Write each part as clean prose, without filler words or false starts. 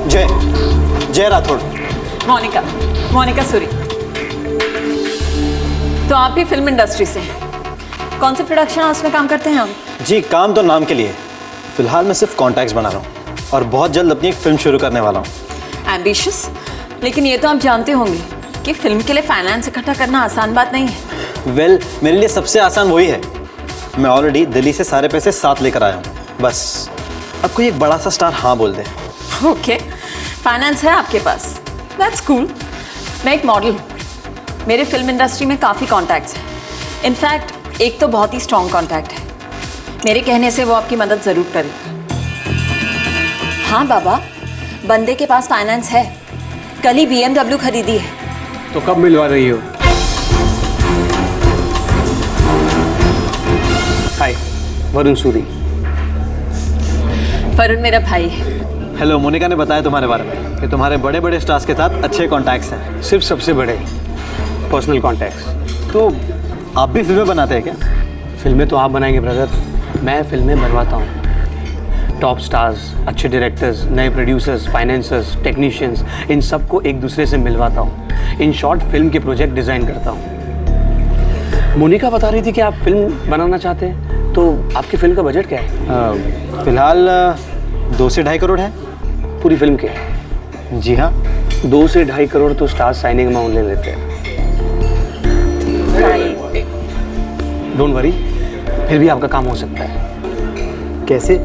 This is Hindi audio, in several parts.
जय जय राठौड़। मोनिका सूरी। तो आप भी फिल्म इंडस्ट्री से हैं? कौन से प्रोडक्शन हाउस में काम करते हैं आप? जी काम तो नाम के लिए, फिलहाल मैं सिर्फ कॉन्टैक्ट्स बना रहा हूँ और बहुत जल्द अपनी एक फिल्म शुरू करने वाला हूँ। एम्बिशियस, लेकिन ये तो आप जानते होंगे कि फिल्म के लिए फाइनेंस इकट्ठा करना आसान बात नहीं है। वेल, मेरे लिए सबसे आसान वही है। मैं ऑलरेडी दिल्ली से सारे पैसे साथ लेकर आया हूँ, बस अब कोई एक बड़ा सा स्टार हाँ बोल दे। ओके, फाइनेंस है आपके पास, दैट्स कूल। मैं एक मॉडल हूँ, मेरे फिल्म इंडस्ट्री में काफ़ी कॉन्टैक्ट्स हैं। इनफैक्ट एक तो बहुत ही स्ट्रॉन्ग कॉन्टैक्ट है, मेरे कहने से वो आपकी मदद ज़रूर करेगा। हाँ बाबा, बंदे के पास फाइनेंस है, कल ही BMW खरीदी है। तो कब मिलवा रही हो? हाय, वरुण सूरी। वरुण मेरा भाई है। हेलो, मोनिका ने बताया तुम्हारे बारे में कि तुम्हारे बड़े बड़े स्टार्स के साथ अच्छे कॉन्टैक्ट्स हैं। सिर्फ सबसे बड़े पर्सनल कॉन्टैक्ट्स। तो आप भी फिल्में बनाते हैं क्या? फिल्में तो आप बनाएंगे ब्रदर, मैं फिल्में बनवाता हूँ। टॉप स्टार्स, अच्छे डायरेक्टर्स, नए प्रोड्यूसर्स, फाइनेंसर्स, टेक्नीशियंस, इन सबको एक दूसरे से मिलवाता हूँ। इन शॉर्ट फिल्म के प्रोजेक्ट डिज़ाइन करता हूँ। मोनिका बता रही थी कि आप फिल्म बनाना चाहते हैं, तो आपकी फिल्म का बजट क्या है? फिलहाल 2 से 2.5 करोड़ है पूरी फिल्म के? जी हाँ। 2 से 2.5 करोड़ तो स्टार साइनिंग अमाउंट ले लेते हैं। डोंट वरी, फिर भी आपका काम हो सकता है। कैसे?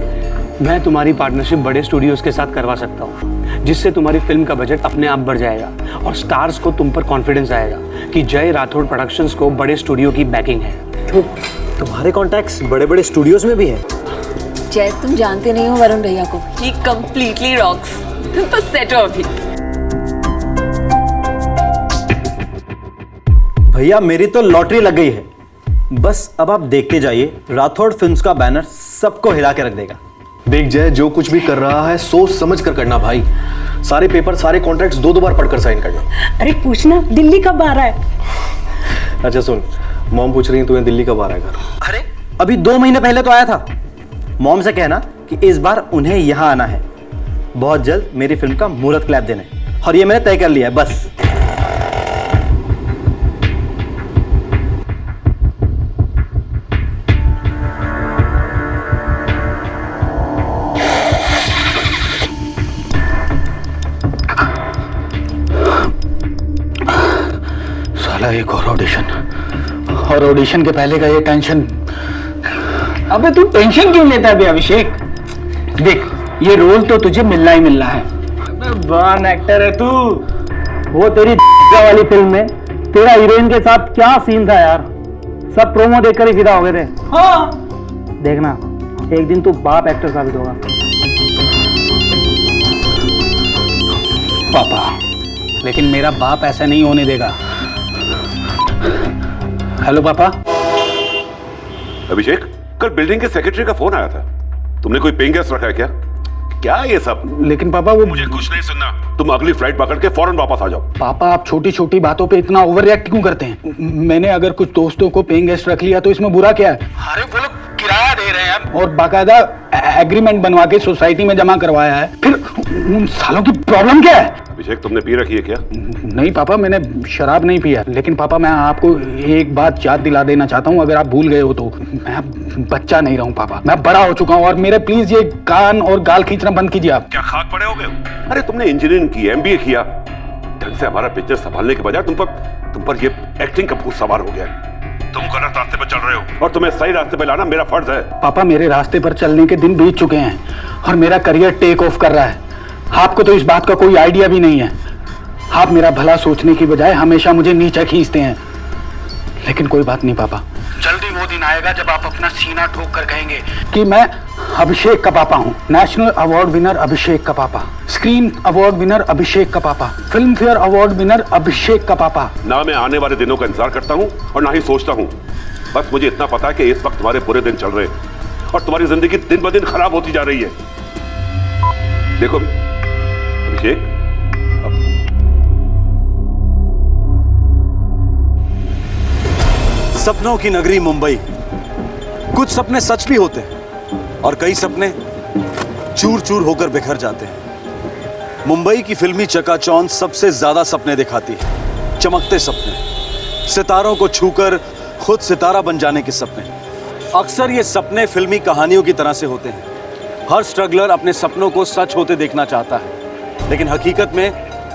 मैं तुम्हारी पार्टनरशिप बड़े स्टूडियोज़ के साथ करवा सकता हूँ, जिससे तुम्हारी फिल्म का बजट अपने आप बढ़ जाएगा और स्टार्स को तुम पर कॉन्फिडेंस आएगा कि जय राठौड़ प्रोडक्शंस को बड़े स्टूडियो की बैकिंग है। तो तुम्हारे कॉन्टैक्ट्स बड़े बड़े स्टूडियोज में भी हैं? जय, तुम जानते नहीं हो वरुण भैया को, ही कंप्लीटली रॉक्स। तुम तो सेट हो अभी। भैया मेरी तो लॉटरी लग गई है, बस अब आप देखते जाइए, राठौड़ फिल्म्स का बैनर सबको हिला के रख देगा। देख जय, जो कुछ भी कर रहा है सोच समझ कर करना भाई। सारे पेपर, सारे कॉन्ट्रैक्ट्स 2 बार पढ़कर साइन करना। अरे पूछना दिल्ली कब आ रहा है? अच्छा सुन, मॉम पूछ रही है तुम्हें दिल्ली कब आ रहा है घर। अरे अभी 2 महीने पहले तो आया था। मॉम से कहना कि इस बार उन्हें यहाँ आना है, बहुत जल्द मेरी फिल्म का मुहूर्त क्लैप देना है, और ये मैंने तय कर लिया है बस। साला एक और ऑडिशन, और ऑडिशन के पहले का ये टेंशन। अबे तू टेंशन क्यों लेता है बे अभिषेक? देख, ये रोल तो तुझे मिलना ही मिलना है। अबे बॉर्न एक्टर है तू। वो तेरी वाली फिल्म में तेरा हीरोइन के साथ क्या सीन था यार, सब प्रोमो देखकर ही फिदा हो गए थे। हाँ देखना, एक दिन तू बाप एक्टर साबित होगा। पापा, लेकिन मेरा बाप ऐसा नहीं होने देगा। हेलो पापा। अभिषेक, कल बिल्डिंग के सेक्रेटरी का फोन आया था, तुमने कोई पेइंग गेस्ट रखा है क्या? क्या ये सब? लेकिन पापा वो मुझे कुछ नहीं सुनना, तुम अगली फ्लाइट पकड़ के फौरन वापस आ जाओ। पापा, आप छोटी छोटी बातों पे इतना ओवर रिएक्ट क्यों करते हैं? मैंने अगर कुछ दोस्तों को पेइंग गेस्ट रख लिया तो इसमें बुरा क्या है? अरे वो लोग किराया दे रहे हैं और बाकायदा एग्रीमेंट बनवा के सोसाइटी में जमा करवाया है, फिर उन सालों की प्रॉब्लम क्या है? अभिषेक, तुमने पी रखी है क्या? नहीं पापा, मैंने शराब नहीं पिया, लेकिन पापा मैं आपको एक बात याद दिला देना चाहता हूँ, अगर आप भूल गए हो तो। मैं बच्चा नहीं रहा हूँ पापा, मैं बड़ा हो चुका हूँ, और मेरे प्लीज ये कान और गाल खींचना बंद कीजिए आप। क्या खाक पड़े हो गए? अरे तुमने इंजीनियरिंग की, MBA किया, ढंग से हमारा बिजनेस संभालने के बजाय तुम पर ये एक्टिंग का भूत सवार हो गया। तुम गलत रास्ते पर चल रहे हो और तुम्हें सही रास्ते पर लाना मेरा फर्ज है। पापा, मेरे रास्ते पर चलने के दिन बीत चुके हैं और मेरा करियर टेक ऑफ कर रहा है। आपको तो इस बात का कोई आइडिया भी नहीं है। आप मेरा भला सोचने की बजाय हमेशा मुझे नीचे खींचते हैं। लेकिन कोई बात नहीं पापा, जल्दी वो दिन आएगा जब आप अपना सीना ठोक कर कहेंगे कि मैं अभिषेक का पापा हूँ। नेशनल अवार्ड विनर अभिषेक का पापा, स्क्रीन अवार्ड विनर अभिषेक का पापा, फिल्म फेयर अवार्ड विनर अभिषेक का पापा। ना मैं आने वाले दिनों का इंतजार करता हूँ और ना ही सोचता हूँ। बस मुझे इतना पता है कि इस वक्त तुम्हारे बुरे दिन चल रहे हैं और तुम्हारी जिंदगी दिन ब दिन खराब होती जा रही है। देखो अभिषेक, सपनों की नगरी मुंबई, कुछ सपने सच भी होते हैं और कई सपने चूर चूर होकर बिखर जाते हैं। मुंबई की फिल्मी चकाचौंध सबसे ज्यादा सपने दिखाती है, चमकते सपने, सितारों को छूकर खुद सितारा बन जाने के सपने। अक्सर ये सपने फिल्मी कहानियों की तरह से होते हैं। हर स्ट्रगलर अपने सपनों को सच होते देखना चाहता है, लेकिन हकीकत में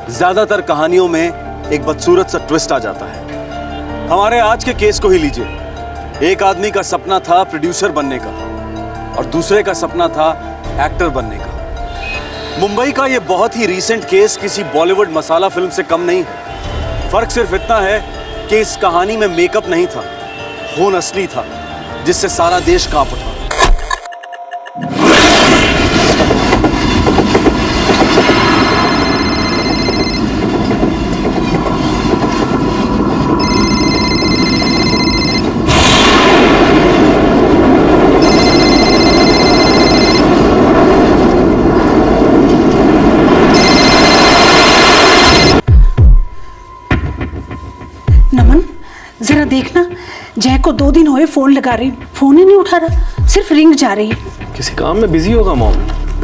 ज्यादातर कहानियों में एक बदसूरत सा ट्विस्ट आ जाता है। हमारे आज के केस को ही लीजिए। एक आदमी का सपना था प्रोड्यूसर बनने का और दूसरे का सपना था एक्टर बनने का। मुंबई का ये बहुत ही रीसेंट केस किसी बॉलीवुड मसाला फिल्म से कम नहीं है। फर्क सिर्फ इतना है कि इस कहानी में मेकअप नहीं था, खून असली था, जिससे सारा देश कांप उठा। नमन, जरा देखना, जय को 2 दिन हुए फोन लगा रही, फोन ही नहीं उठा रहा, सिर्फ रिंग जा रही है। किसी काम में बिजी होगा मॉम।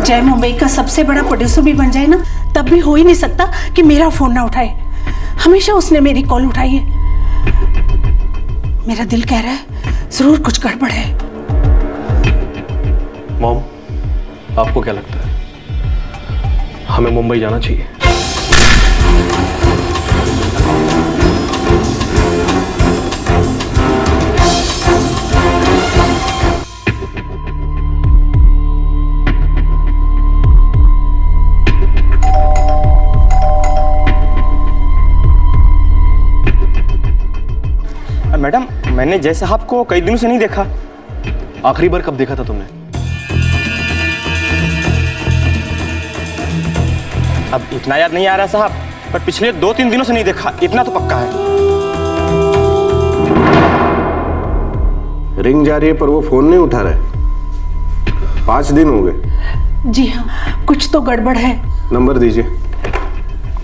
जय मुंबई का सबसे बड़ा प्रोड्यूसर भी बन जाए ना, तब भी हो ही नहीं सकता कि मेरा फोन ना उठाए। हमेशा उसने मेरी कॉल उठाई है। मेरा दिल कह रहा है जरूर कुछ गड़बड़ है। मॉम, आपको क्या लगता है हमें मुंबई जाना चाहिए? मैडम, मैंने जय साहब को कई दिनों से नहीं देखा। आखिरी बार कब देखा था तुमने? अब इतना याद नहीं आ रहा साहब, पर पिछले 2-3 दिनों से नहीं देखा, इतना तो पक्का है। रिंग जा रही है पर वो फोन नहीं उठा रहा। 5 दिन हो गए। जी हाँ, कुछ तो गड़बड़ है। नंबर दीजिए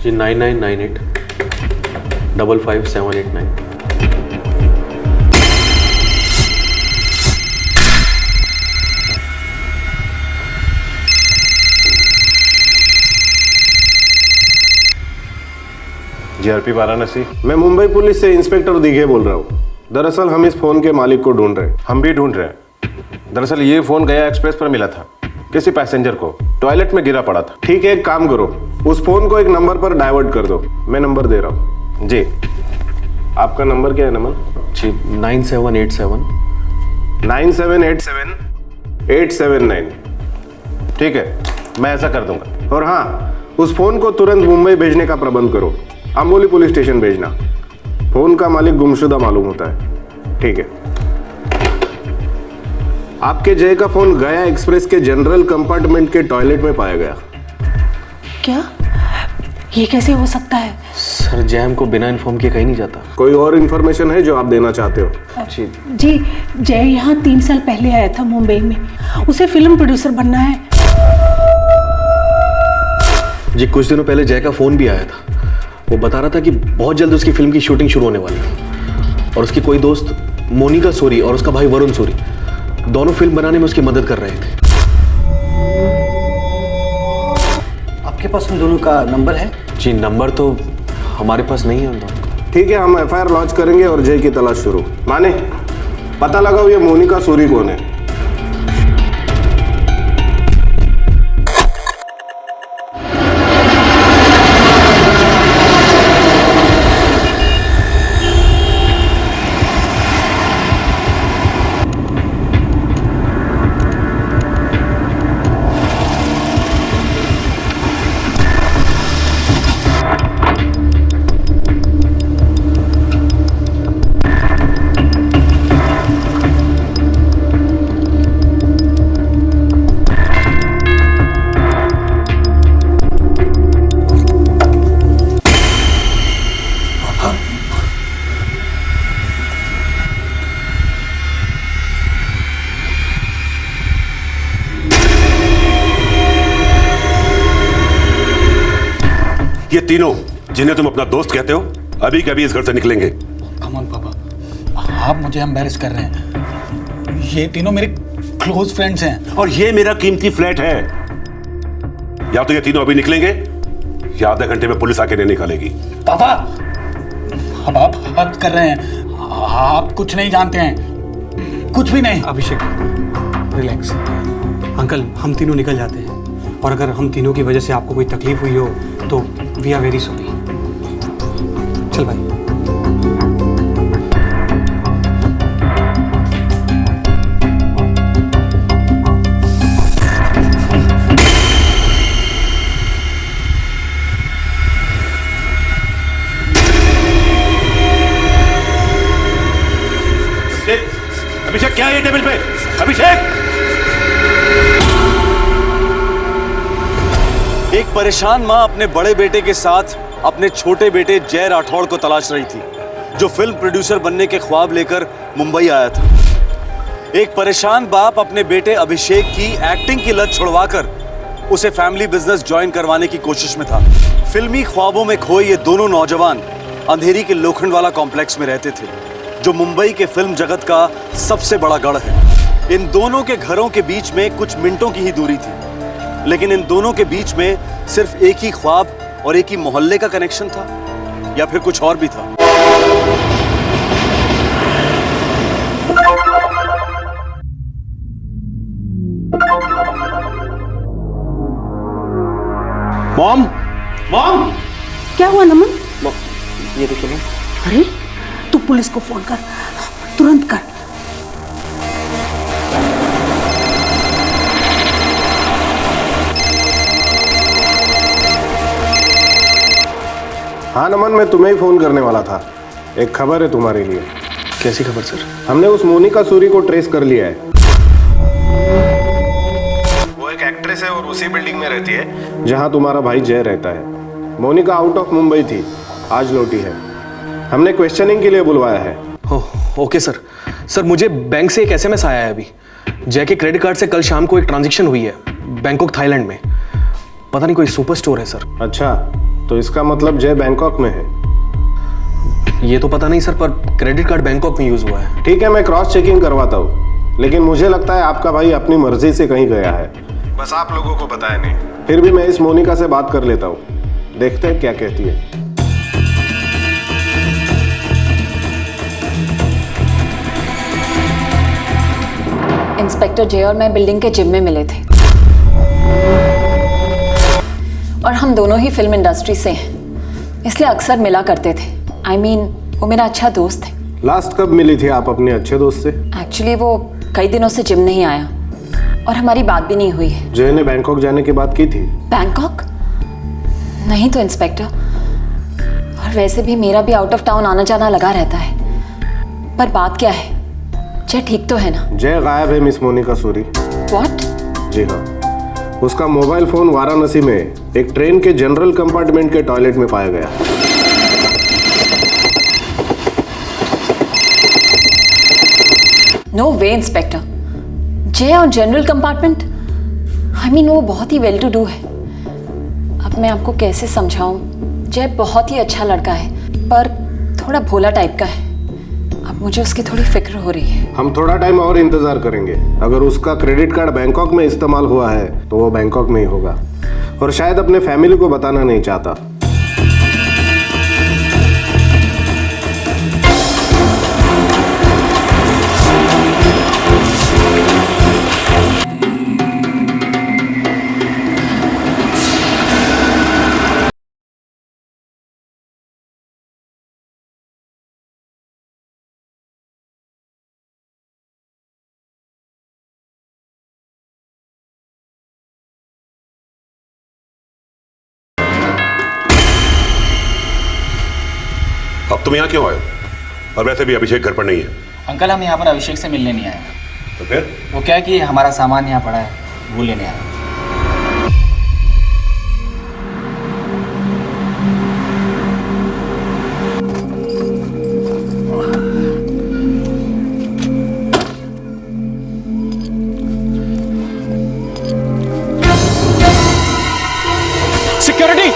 जी। 9998 55789। जीआरपी वाराणसी। मैं मुंबई पुलिस से इंस्पेक्टर दीघे बोल रहा हूँ। दरअसल हम इस फोन के मालिक को ढूंढ रहे हैं। हम भी ढूंढ रहे हैं। दरअसल ये फोन गया एक्सप्रेस पर मिला था, किसी पैसेंजर को, टॉयलेट में गिरा पड़ा था। ठीक है, एक काम करो, उस फोन को एक नंबर पर डाइवर्ट कर दो। मैं नंबर दे रहा हूँ जी। आपका नंबर क्या है नमन? जी 9787 9787 879। ठीक है, मैं ऐसा कर दूंगा। और हाँ, उस फोन को तुरंत मुंबई भेजने का प्रबंध करो। अमोली पुलिस स्टेशन भेजना। फोन का मालिक गुमशुदा मालूम होता है। ठीक है। आपके जय का फोन गया एक्सप्रेस के जनरल कंपार्टमेंट के टॉयलेट में पाया गया। क्या? ये कैसे हो सकता है? सर, जय हमको बिना इन्फॉर्म किए कहीं नहीं जाता। कोई और इन्फॉर्मेशन है जो आप देना चाहते हो? जी, जय यहाँ 3 साल पहले आया था मुंबई में। उसे फिल्म प्रोड्यूसर बनना है। जी, कुछ दिनों पहले जय का फोन भी आया था। वो बता रहा था कि बहुत जल्द उसकी फिल्म की शूटिंग शुरू होने वाली है और उसकी कोई दोस्त मोनिका सूरी और उसका भाई वरुण सूरी दोनों फिल्म बनाने में उसकी मदद कर रहे थे। आपके पास उन दोनों का नंबर है? जी, नंबर तो हमारे पास नहीं है उन दोनों का। ठीक है, हम एफआईआर लॉन्च करेंगे और जय की तलाश शुरू। माने पता लगाओ ये मोनिका सूरी कौन है। ये तीनों जिन्हें तुम अपना दोस्त कहते हो अभी के अभी इस घर से निकलेंगे। कम ऑन पापा, आप मुझे एम्बैरेस कर रहे हैं। ये तीनों मेरे क्लोज फ्रेंड्स हैं। और ये मेरा कीमती फ्लैट है। या तो ये तीनों अभी निकलेंगे या आधे घंटे में पुलिस आके नहीं निकालेगी। पापा, अब आप हद कर रहे हैं। आप कुछ नहीं जानते हैं, कुछ भी नहीं। अभिषेक रिलैक्स। अंकल हम तीनों निकल जाते हैं, और अगर हम तीनों की वजह से आपको कोई तकलीफ हुई हो तो वी आर वेरी सॉरी। चल भाई। अभिषेक क्या है ये टेबल पे? अभिषेक! एक परेशान मां अपने बड़े बेटे के साथ अपने छोटे बेटे जय राठौड़ को तलाश रही थी, जो फिल्म प्रोड्यूसर बनने के ख्वाब लेकर मुंबई आया था। एक परेशान बाप अपने बेटे अभिषेक की एक्टिंग की लत छुड़वाकर उसे फैमिली बिजनेस ज्वाइन करवाने की कोशिश में था। फिल्मी ख्वाबों में खोए ये दोनों नौजवान अंधेरी के लोखंडवाला कॉम्प्लेक्स में रहते थे, जो मुंबई के फिल्म जगत का सबसे बड़ा गढ़ है। इन दोनों के घरों के बीच में कुछ मिनटों की ही दूरी थी, लेकिन इन दोनों के बीच में सिर्फ एक ही ख्वाब और एक ही मोहल्ले का कनेक्शन था, या फिर कुछ और भी था। मॉम, मॉम, क्या हुआ नमन? ये देखिए मॉम। अरे तू पुलिस को फोन कर, तुरंत कर। हाँ नमन, मैं तुम्हें ही फोन करने वाला था। एक खबर है तुम्हारे लिए। कैसी खबर सर? हमने उस मोनिका सूरी को ट्रेस कर लिया है। वो एक एक्ट्रेस है और उसी बिल्डिंग में रहती है जहां तुम्हारा भाई जय रहता है। मोनिका आउट ऑफ मुंबई थी, आज लौटी है। हमने क्वेश्चनिंग के लिए बुलवाया है। Okay sir. सर मुझे बैंक से एक एसएमएस आया है अभी। जय के क्रेडिट कार्ड से कल शाम को एक ट्रांजैक्शन हुई है बैंकॉक थाईलैंड में। पता नहीं कोई सुपर स्टोर है सर। अच्छा, तो इसका मतलब जय बैंकॉक में है। ये तो पता नहीं सर, पर क्रेडिट कार्ड बैंकॉक में यूज हुआ है। ठीक है, मैं क्रॉस चेकिंग करवाता हूँ, लेकिन मुझे लगता है आपका भाई अपनी मर्जी से कहीं गया है, बस आप लोगों को बताया नहीं। फिर भी मैं इस मोनिका से बात कर लेता हूँ, देखते हैं क्या कहती है। इंस्पेक्टर जय और मैं बिल्डिंग के जिम में मिले थे, और हम दोनों ही फिल्म इंडस्ट्री से हैं, इसलिए अक्सर मिला करते थे। I mean, वो मेरा अच्छा दोस्त है। लास्ट कब मिली थी आप अपने अच्छे दोस्त से? एक्चुअली वो कई दिनों से जिम नहीं आया, और हमारी बात भी नहीं हुई है। जय ने बैंकॉक जाने की बात की थी? बैंकॉक? नहीं तो इंस्पेक्टर, और वैसे भी मेरा भी आउट ऑफ टाउन आना जाना लगा रहता है। पर बात क्या है, जय ठीक तो है ना? जय गायब है मिस मोनिका सूरी। व्हाट? जी हाँ, उसका मोबाइल फोन वाराणसी में एक ट्रेन के जनरल कंपार्टमेंट के टॉयलेट में पाया गया। नो वे इंस्पेक्टर, जय और जनरल कंपार्टमेंट, आई मीन वो बहुत ही वेल टू डू है। अब मैं आपको कैसे समझाऊं, जय बहुत ही अच्छा लड़का है, पर थोड़ा भोला टाइप का है। अब मुझे उसकी थोड़ी फिक्र हो रही है। हम थोड़ा टाइम और इंतजार करेंगे। अगर उसका क्रेडिट कार्ड बैंकॉक में इस्तेमाल हुआ है तो वो बैंकॉक में ही होगा, और शायद अपने फैमिली को बताना नहीं चाहता। अब तुम यहाँ क्यों आए हो? और वैसे भी अभिषेक घर पर नहीं है। अंकल हम यहाँ पर अभिषेक से मिलने नहीं आए। तो फिर? वो क्या है कि हमारा सामान यहाँ पड़ा है, वो लेने आए। सिक्योरिटी!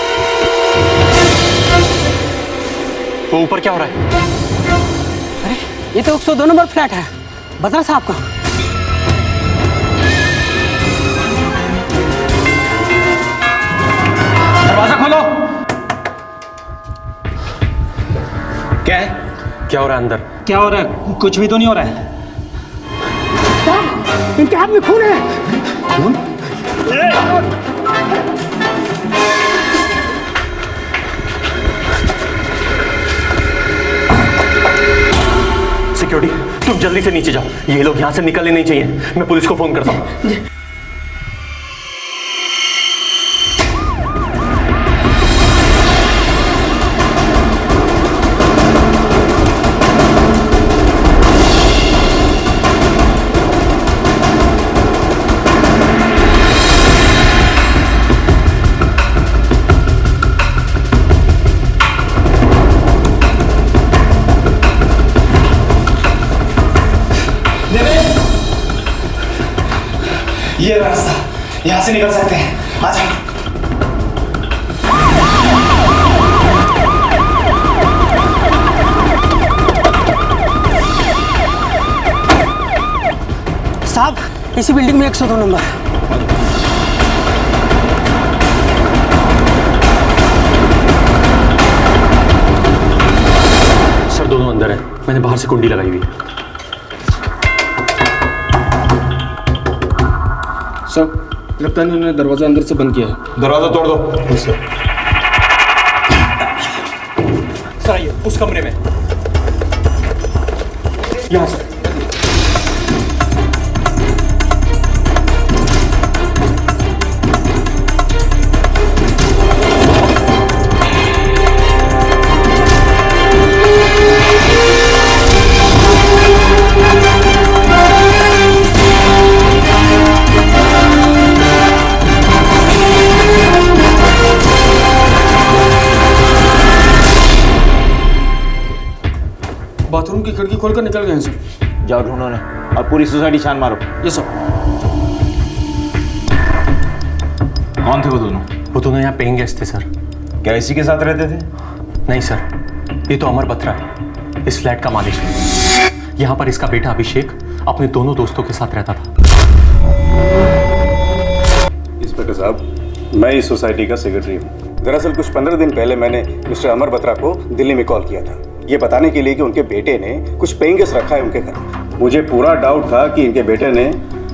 वो ऊपर क्या हो रहा है? अरे ये तो 102 नंबर फ्लैट है, बदर साहब का। दरवाजा खोलो। क्या हो रहा है अंदर? क्या हो रहा है? कुछ भी तो नहीं हो रहा है। इनके हाथ में खून है। खून? सिक्योरिटी, तुम जल्दी से नीचे जाओ, ये लोग यहाँ से निकलने नहीं चाहिए। मैं पुलिस को फोन करता हूँ। ये रास्ता, यहाँ से निकल सकते हैं। आ जाओ। साहब, इसी बिल्डिंग में 102 नंबर। सर दोनों अंदर है, मैंने बाहर से कुंडी लगाई हुई है। सर, लगता है उन्होंने दरवाजा अंदर से बंद किया है। दरवाजा तोड़ दो। सर आइए, उस कमरे में। यहाँ सर। बाथरूम की खिड़की खोलकर निकल गए हैं सर। जाओ ढूंढो उन्हें और पूरी सोसाइटी छान मारो। ये सर। कौन थे वो दोनों? वो दोनों यहाँ पेइंग गेस्ट थे सर। क्या इसी के साथ रहते थे? नहीं सर, ये तो अमर बत्रा है, इस फ्लैट का मालिक है। यहाँ पर इसका बेटा अभिषेक अपने दोनों दोस्तों के साथ रहता था। इंस्पेक्टर साहब, मैं इस सोसाइटी का सेक्रेटरी हूँ। दरअसल कुछ 15 दिन पहले मैंने मिस्टर अमर बत्रा को दिल्ली में कॉल किया था, ये बताने के लिए कि उनके बेटे ने कुछ पेइंग गेस्ट रखा है उनके घर में। मुझे पूरा डाउट था कि इनके बेटे ने,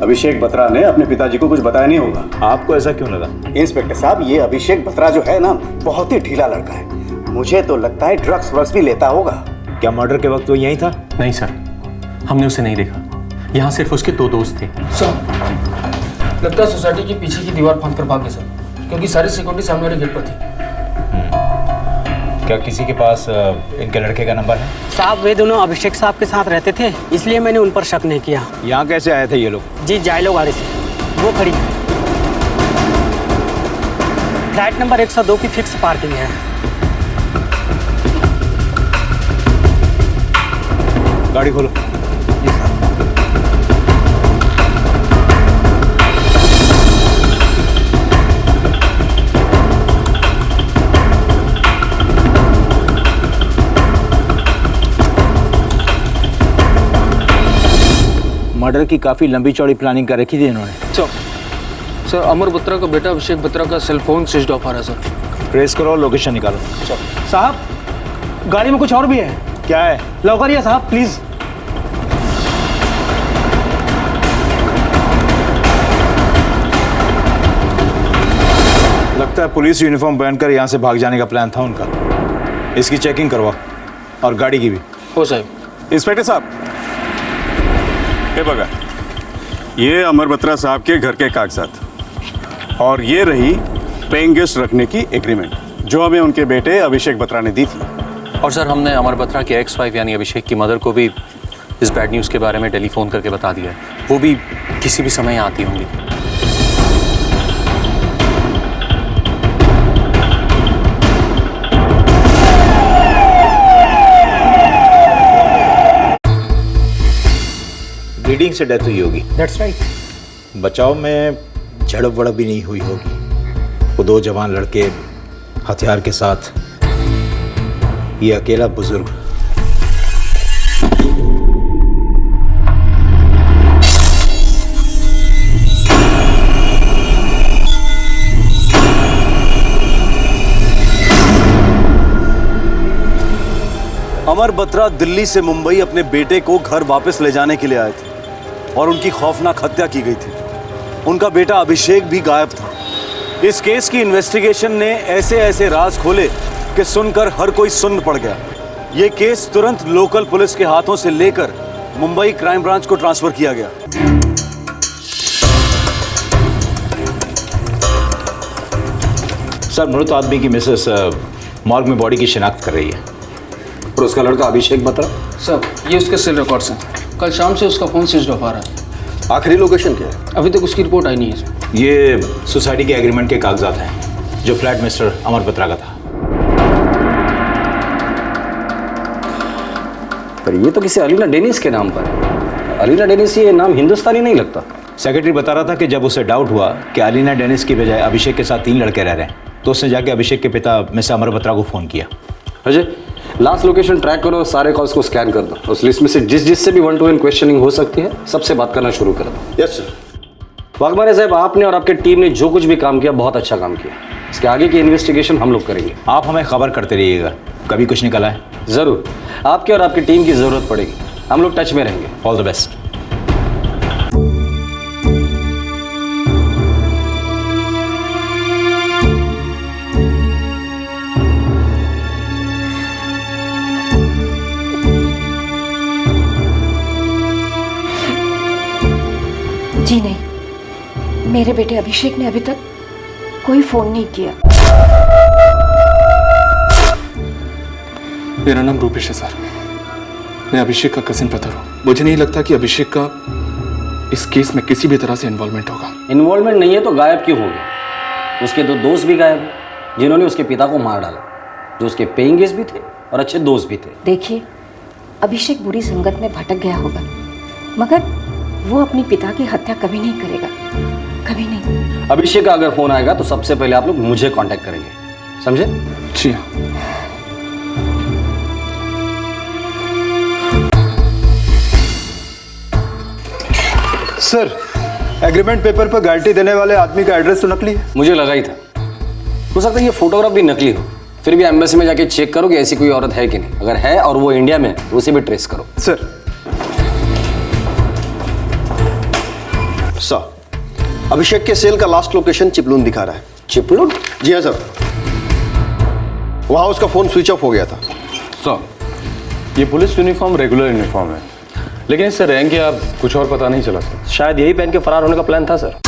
अभिषेक बत्रा ने, अपने पिताजी को कुछ बताया नहीं होगा। आपको ऐसा क्यों लगा? इंस्पेक्टर साहब, ये अभिषेक बत्रा जो है ना, बहुत ही ढीला लड़का है। मुझे तो लगता है ड्रग्स व्रग्स भी लेता होगा। क्या मर्डर के वक्त वो यहीं था? नहीं सर, हमने उसे नहीं देखा। यहाँ सिर्फ उसके 2 दोस्त थे। सर, लगता है सोसाइटी के पीछे की दीवार फांद कर भाग गए सर, क्योंकि सारी सिक्योरिटी सामने वाले गेट पर थी। क्या किसी के पास इनके लड़के का नंबर है? साहब, वे दोनों अभिषेक साहब के साथ रहते थे, इसलिए मैंने उन पर शक नहीं किया। यहाँ कैसे आए थे ये लोग? जी, जायलो गाड़ी से। वो खड़ी है। फ्लैट नंबर 102 की फिक्स पार्किंग है। गाड़ी खोलो। मर्डर की काफी लंबी चौड़ी प्लानिंग कर रखी थी इन्होंने। सर, अमर बत्रा का बेटा अभिषेक बत्रा का सेल फोन स्विच ऑफ आ रहा है सर। ट्रेस करो, लोकेशन निकालो। साहब, गाड़ी में कुछ और भी है। क्या है? लौकरिए साहब, प्लीज। लगता है पुलिस यूनिफॉर्म पहनकर यहाँ से भाग जाने का प्लान था उनका। इसकी चेकिंग करवा और गाड़ी की भी। हो साहब। इंस्पेक्टर साहब, ये बघा, ये अमर बत्रा साहब के घर के कागजात और ये रही पेइंग गेस्ट रखने की एग्रीमेंट जो हमें उनके बेटे अभिषेक बत्रा ने दी थी। और सर, हमने अमर बत्रा के एक्स वाइफ यानी अभिषेक की मदर को भी इस बैड न्यूज़ के बारे में टेलीफोन करके बता दिया है। वो भी किसी भी समय आती होंगी। ब्लीडिंग से डेथ हुई होगी। That's right. बचाव में झड़प वड़प भी नहीं हुई होगी। वो 2 जवान लड़के हथियार के साथ, ये अकेला बुजुर्ग। अमर बत्रा दिल्ली से मुंबई अपने बेटे को घर वापस ले जाने के लिए आए थे और उनकी खौफनाक हत्या की गई थी। उनका बेटा अभिषेक भी गायब था। इस केस की इन्वेस्टिगेशन ने ऐसे ऐसे राज खोले कि सुनकर हर कोई सुन्न पड़ गया। ये केस तुरंत लोकल पुलिस के हाथों से लेकर मुंबई क्राइम ब्रांच को ट्रांसफर किया गया। सर, मृत आदमी की मिसेस मॉर्ग में बॉडी की शिनाख्त कर रही है। और उसका लड़का अभिषेक बत्रा? सर, ये उसके सेल रिकॉर्ड्स हैं। कल शाम से उसका फ़ोन स्विच ऑफ आ रहा है। आखिरी लोकेशन क्या है? अभी तक उसकी रिपोर्ट आई नहीं है सर। ये सोसाइटी के एग्रीमेंट के कागजात हैं जो फ्लैट मिस्टर अमर बत्रा का था। पर ये तो किसी अलीना डेनिस के नाम पर है। अलीना डेनिस ये नाम हिंदुस्तानी नहीं लगता। सेक्रेटरी बता रहा था कि जब उसे डाउट हुआ कि अलीना डेनिस की बजाय अभिषेक के साथ 3 लड़के रह रहे हैं, तो उसने जाके अभिषेक के पिता मिस्टर अमर बत्रा को फ़ोन किया। अजय, लास्ट लोकेशन ट्रैक करो और सारे कॉल्स को स्कैन कर दो। उस लिस्ट में से जिससे भी 1-to-1 क्वेश्चनिंग हो सकती है सबसे बात करना शुरू कर दो। Yes sir. वाघमारे साहब, आपने और आपकी टीम ने जो कुछ भी काम किया बहुत अच्छा काम किया। इसके आगे की इन्वेस्टिगेशन हम लोग करेंगे। आप हमें खबर करते रहिएगा, कभी कुछ निकल आए। ज़रूर, आपके और आपकी टीम की ज़रूरत पड़ेगी। हम लोग टच में रहेंगे। All the best. जी नहीं, मेरे बेटे अभिषेक ने अभी तक कोई फोन नहीं किया। मेरा नाम रूपेश है सर। मैं अभिषेक का कजिन ब्रदर हूँ। मुझे नहीं लगता कि अभिषेक का इस केस में किसी भी तरह से इन्वॉल्वमेंट होगा। इन्वॉल्वमेंट नहीं है तो गायब क्यों हो गया? उसके 2 दोस्त भी गायब हैं जिन्होंने उसके पिता को मार डाला, जो उसके पेइंग गेस्ट भी थे और अच्छे दोस्त भी थे। देखिए, अभिषेक बुरी संगत में भटक गया होगा, मगर वो अपने पिता की हत्या कभी नहीं करेगा, कभी नहीं। अभिषेक का अगर फोन आएगा तो सबसे पहले आप लोग मुझे कांटेक्ट करेंगे, समझे? जी हाँ। सर, एग्रीमेंट पेपर पर गारंटी देने वाले आदमी का एड्रेस तो नकली है। मुझे लगा ही था। हो सकता है ये फोटोग्राफ भी नकली हो। फिर भी एम्बेसी में जाके चेक करो कि ऐसी कोई औरत है कि नहीं। अगर है और वो इंडिया में तो उसे भी ट्रेस करो। सर, अभिषेक के सेल का लास्ट लोकेशन चिपलून दिखा रहा है। चिपलून? जी हाँ सर, वहां उसका फोन स्विच ऑफ हो गया था। सर, ये पुलिस यूनिफॉर्म रेगुलर यूनिफॉर्म है, लेकिन इससे रैंक या कुछ और पता नहीं चला सर। शायद यही पहन के फरार होने का प्लान था सर।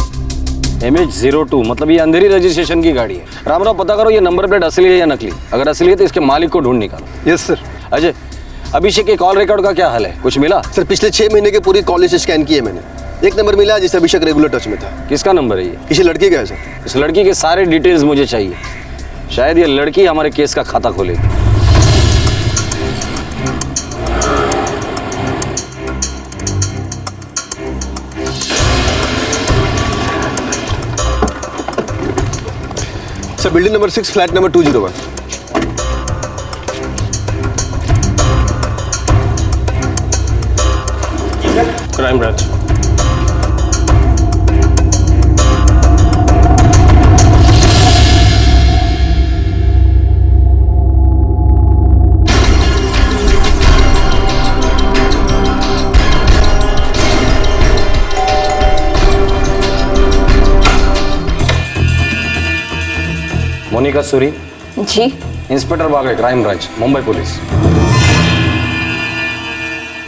MH02 मतलब ये अंधेरी रजिस्ट्रेशन की गाड़ी है। रामराव, पता करो ये नंबर प्लेट असली है या नकली। अगर असली है तो इसके मालिक को ढूंढ निकालो। Yes sir. अजय, अभिषेक के कॉल रिकॉर्ड का क्या हाल है? कुछ मिला? सर, पिछले 6 महीने के पूरी कॉल लिस्ट स्कैन की है मैंने। एक नंबर मिला जिससे अभिषेक रेगुलर टच में था। किसका नंबर है ये? किसी लड़की का है सर। इस लड़की के सारे डिटेल्स मुझे चाहिए। शायद ये लड़की हमारे केस का खाता खोलेगी। Sir, building number 6, flat number 201। Crime branch. Monika Suri? जी। Inspector Bagde, crime branch, Mumbai police.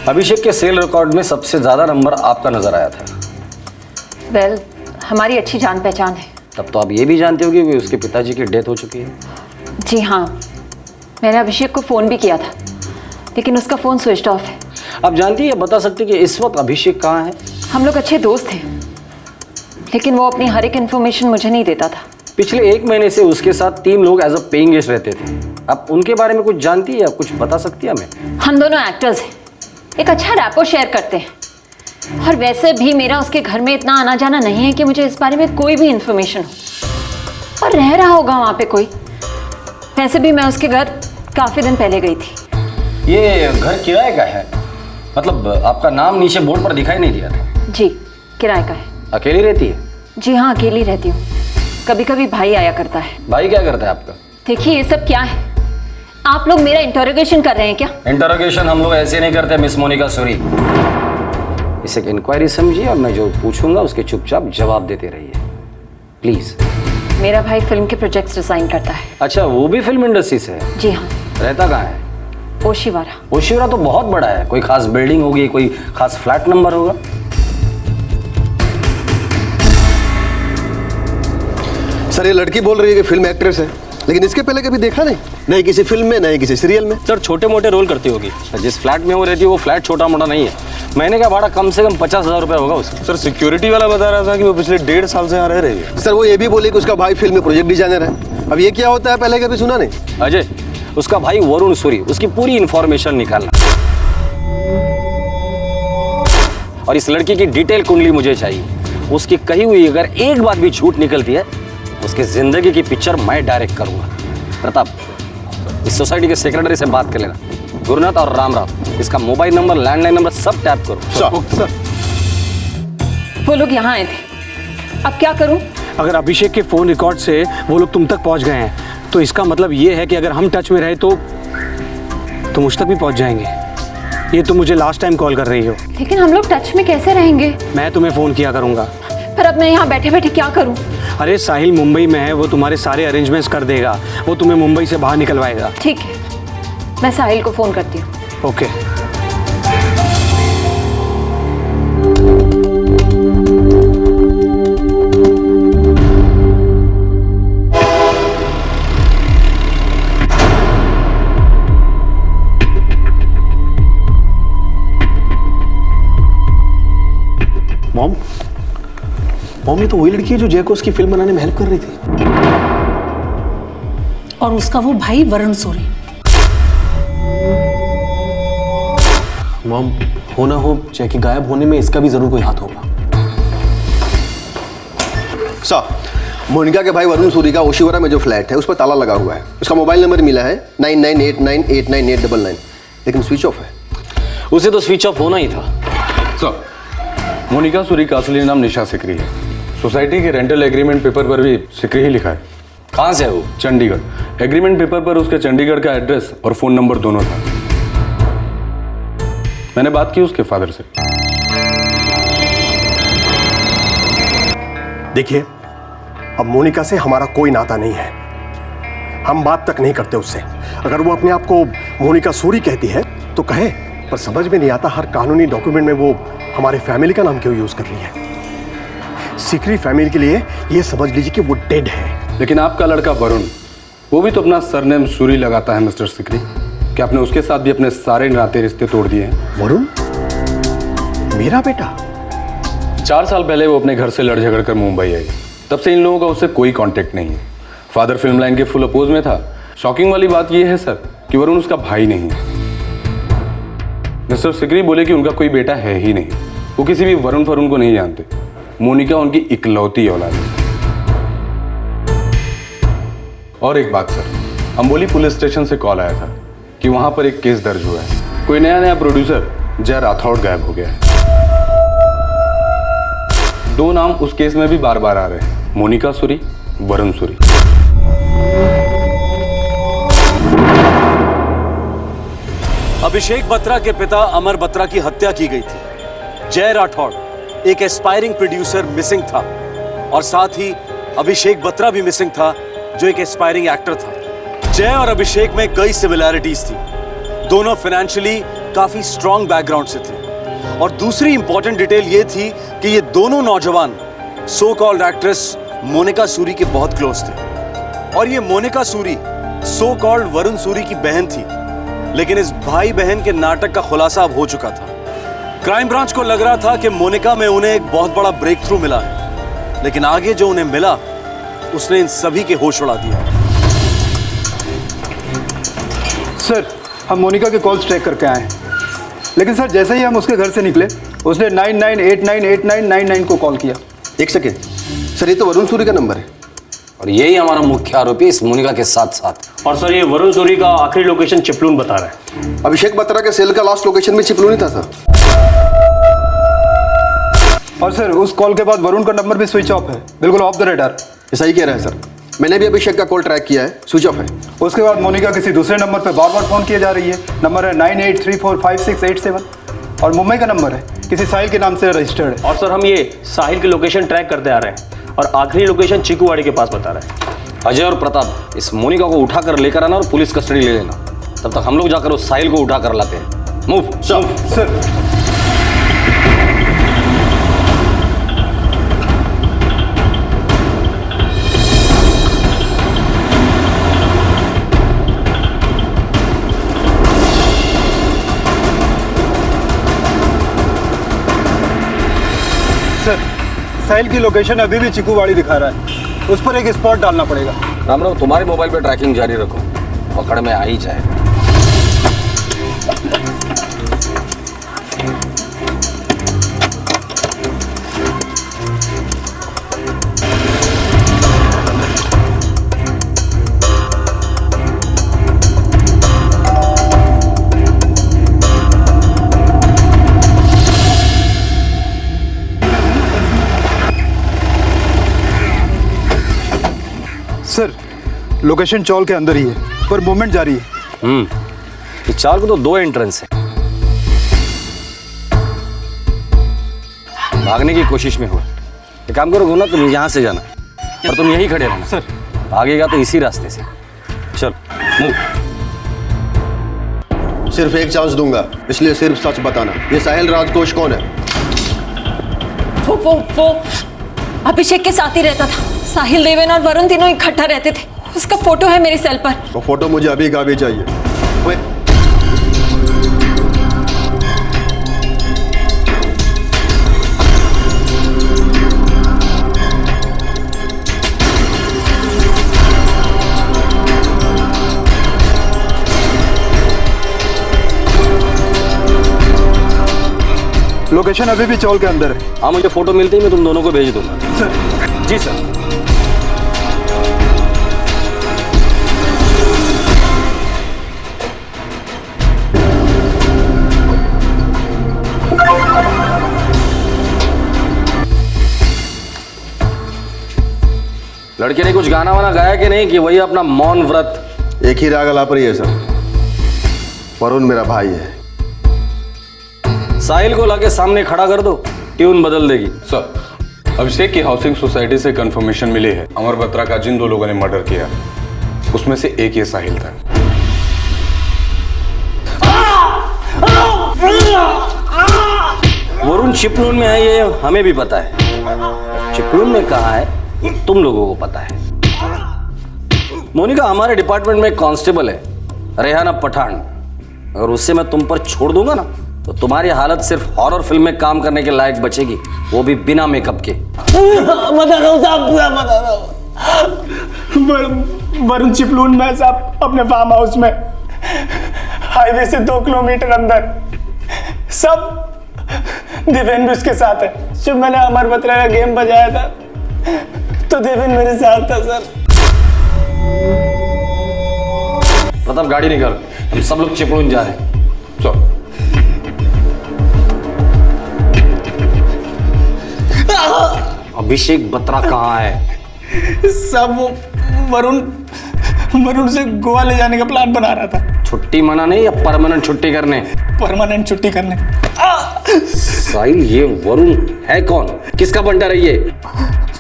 Abhishek के सेल रिकॉर्ड में सबसे ज्यादा नंबर आपका नजर आया था। वेल, हमारी अच्छी जान पहचान है। तब तो आप ये भी जानते होंगे कि उसके पिताजी की डेथ हो चुकी है। जी हाँ, मैंने अभिषेक को फ़ोन भी किया था, लेकिन उसका फ़ोन स्विच ऑफ है। आप जानती है, बता सकती कि इस वक्त अभिषेक कहाँ है? हम लोग अच्छे दोस्त हैं, लेकिन वो अपनी हर एक इन्फॉर्मेशन मुझे नहीं देता था। पिछले 1 महीने से उसके साथ 3 लोग एज अ पेइंग गेस्ट रहते थे। आप उनके बारे में कुछ जानती है या कुछ बता सकती है हमें? हम दोनों एक्टर्स हैं, एक अच्छा रैपो शेयर करते हैं, और वैसे भी मेरा उसके घर में इतना आना जाना नहीं है कि मुझे इस बारे में कोई भी इन्फॉर्मेशन हो। और रह रहा होगा वहाँ पे कोई। वैसे भी मैं उसके घर काफ़ी दिन पहले गई थी। ये घर किराए का है? मतलब आपका नाम नीचे बोर्ड पर दिखाई नहीं दिया था? जी, किराए का है। अकेली रहती है? जी हाँ, अकेली रहती हूँ। कभी कभी भाई आया करता है। भाई क्या करता है आपका? देखिए, ये सब क्या है? आप लोग मेरा इंटरोगेशन कर रहे हैं क्या? इंटरोगेशन हम लोग ऐसे नहीं करते मिस मोनिका सूरी। इसे एक इंक्वायरी समझिए और मैं जो पूछूंगा उसके चुपचाप जवाब देते रहिए प्लीज। मेरा भाई फिल्म के प्रोजेक्ट्स डिजाइन करता है। अच्छा, वो भी फिल्म इंडस्ट्री से है? जी हाँ। रहता कहाँ है? ओशिवारा। ओशिवारा तो बहुत बड़ा है, कोई खास बिल्डिंग होगी, कोई खास फ्लैट नंबर होगा? सर ये लड़की बोल रही है कि फिल्म एक्ट्रेस है, लेकिन इसके पहले कभी देखा नहीं किसी फिल्म में, नहीं किसी सीरियल में। सर छोटे मोटे रोल करती होगी। जिस फ्लैट में वो रहती है वो फ्लैट छोटा मोटा नहीं है। महीने का भाड़ा कम से कम 50,000 रुपए होगा उसका। सर सिक्योरिटी वाला बता रहा था कि वो पिछले 1.5 साल से यहाँ रह रही है। सर वो ये भी बोले कि उसका भाई फिल्म में प्रोजेक्ट डिजाइनर है। अब ये क्या होता है पहले कभी सुना नहीं। अजय, उसका भाई वरुण सूरी, उसकी पूरी इंफॉर्मेशन निकालना और इस लड़की की डिटेल कुंडली मुझे चाहिए। उसकी कही हुई अगर एक बात भी झूठ निकलती है उसकी जिंदगी की पिक्चर मैं डायरेक्ट करूंगा। प्रताप, इस सोसाइटी के सेक्रेटरी से बात कर लेना, गुरुनाथ और रामराव, इसका मोबाइल नंबर, लैंडलाइन नंबर सब टैप करो। सर वो लोग यहाँ आए थे, अब क्या करूं? अगर अभिषेक के फोन रिकॉर्ड से वो लोग तुम तक पहुंच गए हैं तो इसका मतलब ये है कि अगर हम टच में रहे तो मुझ तक भी पहुंच जाएंगे। ये तुम मुझे लास्ट टाइम कॉल कर रही हो। लेकिन हम लोग टच में कैसे रहेंगे? मैं तुम्हें फोन किया करूंगा। पर अब मैं यहाँ बैठे बैठे क्या करूं? अरे साहिल मुंबई में है, वो तुम्हारे सारे अरेंजमेंट्स कर देगा, वो तुम्हें मुंबई से बाहर निकलवाएगा। ठीक है, मैं साहिल को फोन करती हूँ। ओके। मॉम ये तो वही लड़की है जो जय को उसकी फिल्म बनाने में हेल्प कर रही थी। और उसका वो भाई वरुण सूरी। मॉम हो ना हो जय के गायब होने में इसका भी जरूर कोई हाथ होगा। मोनिका के भाई वरुण सूरी का ओशिवारा में जो फ्लैट है उस पर ताला लगा हुआ है। उसका मोबाइल नंबर मिला है 9989899899, लेकिन स्विच ऑफ है। उसे तो स्विच ऑफ होना ही था। सर, मोनिका सूरी का असली नाम निशा सिकरी है। सोसाइटी के रेंटल एग्रीमेंट पेपर पर भी सिकरी ही लिखा है। कहाँ से है वो? चंडीगढ़। एग्रीमेंट पेपर पर उसके चंडीगढ़ का एड्रेस और फोन नंबर दोनों था। मैंने बात की उसके फादर से। देखिए, अब मोनिका से हमारा कोई नाता नहीं है, हम बात तक नहीं करते उससे। अगर वो अपने आप को मोनिका सूरी कहती है तो कहे, पर समझ में नहीं आता हर कानूनी डॉक्यूमेंट में वो हमारे फैमिली का नाम क्यों यूज कर रही है। सिकरी फैमिली के लिए ये समझ लीजिए कि वो डेड है। लेकिन आपका लड़का वरुण, वो भी तो अपना सरनेम सूरी लगाता है मिस्टर सिकरी। क्या आपने उसके साथ भी अपने सारे नाते रिश्ते तोड़ दिए हैं? वरुण मेरा बेटा? 4 साल पहले वो अपने घर से लड़ झगड़ कर मुंबई आई। तब से इन लोगों का उससे कोई कांटेक्ट नहीं है। फादर फिल्म लाइन के फुल अपोज में था। शॉकिंग वाली बात यह है सर कि वरुण उसका भाई नहीं है। मिस्टर सिकरी बोले कि उनका कोई बेटा है ही नहीं। वो किसी भी वरुण फरुण को नहीं जानते। मोनिका उनकी इकलौती औलाद है। और एक बात सर, अंबोली पुलिस स्टेशन से कॉल आया था कि वहां पर एक केस दर्ज हुआ है। कोई नया प्रोड्यूसर जय राठौड़ गायब हो गया है। 2 नाम उस केस में भी बार बार आ रहे हैं, मोनिका सूरी, वरुण सूरी। अभिषेक बत्रा के पिता अमर बत्रा की हत्या की गई थी। जय राठौड़ एक एस्पायरिंग प्रोड्यूसर मिसिंग था और साथ ही अभिषेक बत्रा भी मिसिंग था जो एक एस्पायरिंग एक्टर था। जय और अभिषेक में कई सिमिलैरिटीज थी। दोनों फाइनेंशियली काफी स्ट्रॉन्ग बैकग्राउंड से थे। और दूसरी इंपॉर्टेंट डिटेल ये थी कि ये दोनों नौजवान so called actress Monika Suri के बहुत क्लोज थे। और ये मोनिका सूरी सो कॉल्ड वरुण सूरी की बहन थी। लेकिन इस भाई बहन के नाटक का खुलासा अब हो चुका था। क्राइम ब्रांच को लग रहा था कि मोनिका में उन्हें एक बहुत बड़ा ब्रेक थ्रू मिला है, लेकिन आगे जो उन्हें मिला उसने इन सभी के होश उड़ा दिया। सर, हम मोनिका के कॉल्स ट्रैक करके आए हैं, लेकिन सर जैसे ही हम उसके घर से निकले उसने 99898999 को कॉल किया। एक सेकेंड सर, ये तो वरुण सूरी का नंबर है और यही हमारा मुख्य आरोपी इस मोनिका के साथ साथ। और सर ये वरुण सूरी का आखिरी लोकेशन चिपलून बता रहा है। अभिषेक बत्रा के सेल का लास्ट लोकेशन भी चिपलून ही था सर। और सर उस कॉल के बाद वरुण का नंबर भी स्विच ऑफ है, बिल्कुल ऑफ द रडार। ऐसा ही कह रहा है सर। मैंने भी अभिषेक का कॉल ट्रैक किया है, स्विच ऑफ है। उसके बाद मोनिका किसी दूसरे नंबर पर बार बार फ़ोन किए जा रही है। नंबर है 98345687 और मुंबई का नंबर है, किसी साहिल के नाम से रजिस्टर्ड है। और सर हम ये साहिल की लोकेशन ट्रैक करते आ रहे हैं और आखिरी लोकेशन चीकूवाड़ी के पास बता रहे हैं। अजय और प्रताप, इस मोनिका को उठाकर लेकर आना और पुलिस कस्टडी ले लेना। तब तक हम लोग जाकर उस साहिल को उठा कर लाते हैं। Move sir. सर, साहिल की लोकेशन अभी भी चिकूवाड़ी दिखा रहा है, उस पर एक स्पॉट डालना पड़ेगा। रामराव, तुम्हारे मोबाइल पे ट्रैकिंग जारी रखो, पकड़ में आ ही जाएगा। सर, लोकेशन चौल के अंदर ही है, पर मूवमेंट जारी है। इस चाल को तो 2 एंट्रेंस है। भागने की कोशिश में हो। एक काम करो ना, तुम यहाँ से जाना और तुम यहीं खड़े रहना। सर, भागेगा तो इसी रास्ते से। चल मूव। सिर्फ एक चांस दूंगा, इसलिए सिर्फ सच बताना। ये साहिल राजकोष कौन है? वो अभिषेक के साथ ही रहता था। साहिल, देवेन और वरुण तीनों इकट्ठा रहते थे। उसका फोटो है मेरे सेल पर। वो फोटो मुझे अभी का भी चाहिए। लोकेशन अभी भी चौल के अंदर है। हाँ, मुझे फोटो मिलते ही मैं तुम दोनों को भेज दूंगा। सर। जी सर। लड़के ने कुछ गाना वाना गाया कि नहीं, कि वही अपना मौन व्रत? एक ही राग अलाप रही है सर। वरुण मेरा भाई है। साहिल को लाके सामने खड़ा कर दो, ट्यून बदल देगी। सर, अभिषेक की हाउसिंग सोसाइटी से कंफर्मेशन मिली है अमर बत्रा का जिन 2 लोगों ने मर्डर किया उसमें से एक ये साहिल था। वरुण चिपलून में है, ये हमें भी पता है। चिपलून में कहाँ है ये तुम लोगों को पता है। मोनिका हमारे डिपार्टमेंट में एक कांस्टेबल है, रेहाना पठान। अगर उससे मैं तुम पर छोड़ दूंगा ना, तो तुम्हारी हालत सिर्फ हॉरर फिल्म में काम करने के लायक बचेगी, वो भी बिना मेकअप के। बता दो साहब, पूरा बता दो। वरुण चिपलून में साहब, अपने फार्म हाउस में, हाईवे से 2 किलोमीटर अंदर। सब देवेन भी उसके साथ है। जब मैंने अमर बत्रा का गेम बजाया था तो देवेन मेरे साथ था सर। प्रताप, गाड़ी निकाल, हम सब लोग चिपलून जा रहे हैं। चलो। अभिषेक बत्रा कहाँ है? सब वो वरुण से गोवा ले जाने का प्लान बना रहा था। छुट्टी मनाने या परमानेंट छुट्टी करने? परमानेंट छुट्टी करने। साहिल, ये वरुण है कौन? किसका बंटा रही है?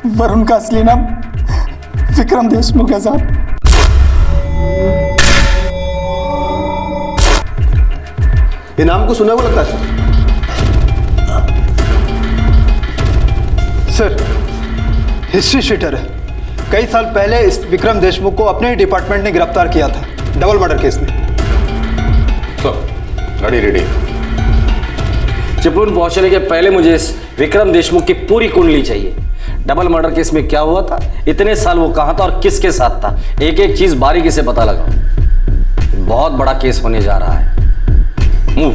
वरुण का असली नाम विक्रम देशमुख है साहब। ये नाम को सुना हुआ लगता है सर। हिस्ट्री शीटर है। कई साल पहले इस विक्रम देशमुख को अपने ही डिपार्टमेंट ने गिरफ्तार किया था, डबल मर्डर केस में। गाड़ी रेडी। चिपलून पहुंचने के पहले मुझे इस विक्रम देशमुख की पूरी कुंडली चाहिए। डबल मर्डर केस में क्या हुआ था, इतने साल वो कहां था और किसके साथ था, एक एक चीज बारीकी से पता लगाओ। बहुत बड़ा केस होने जा रहा है। मूव।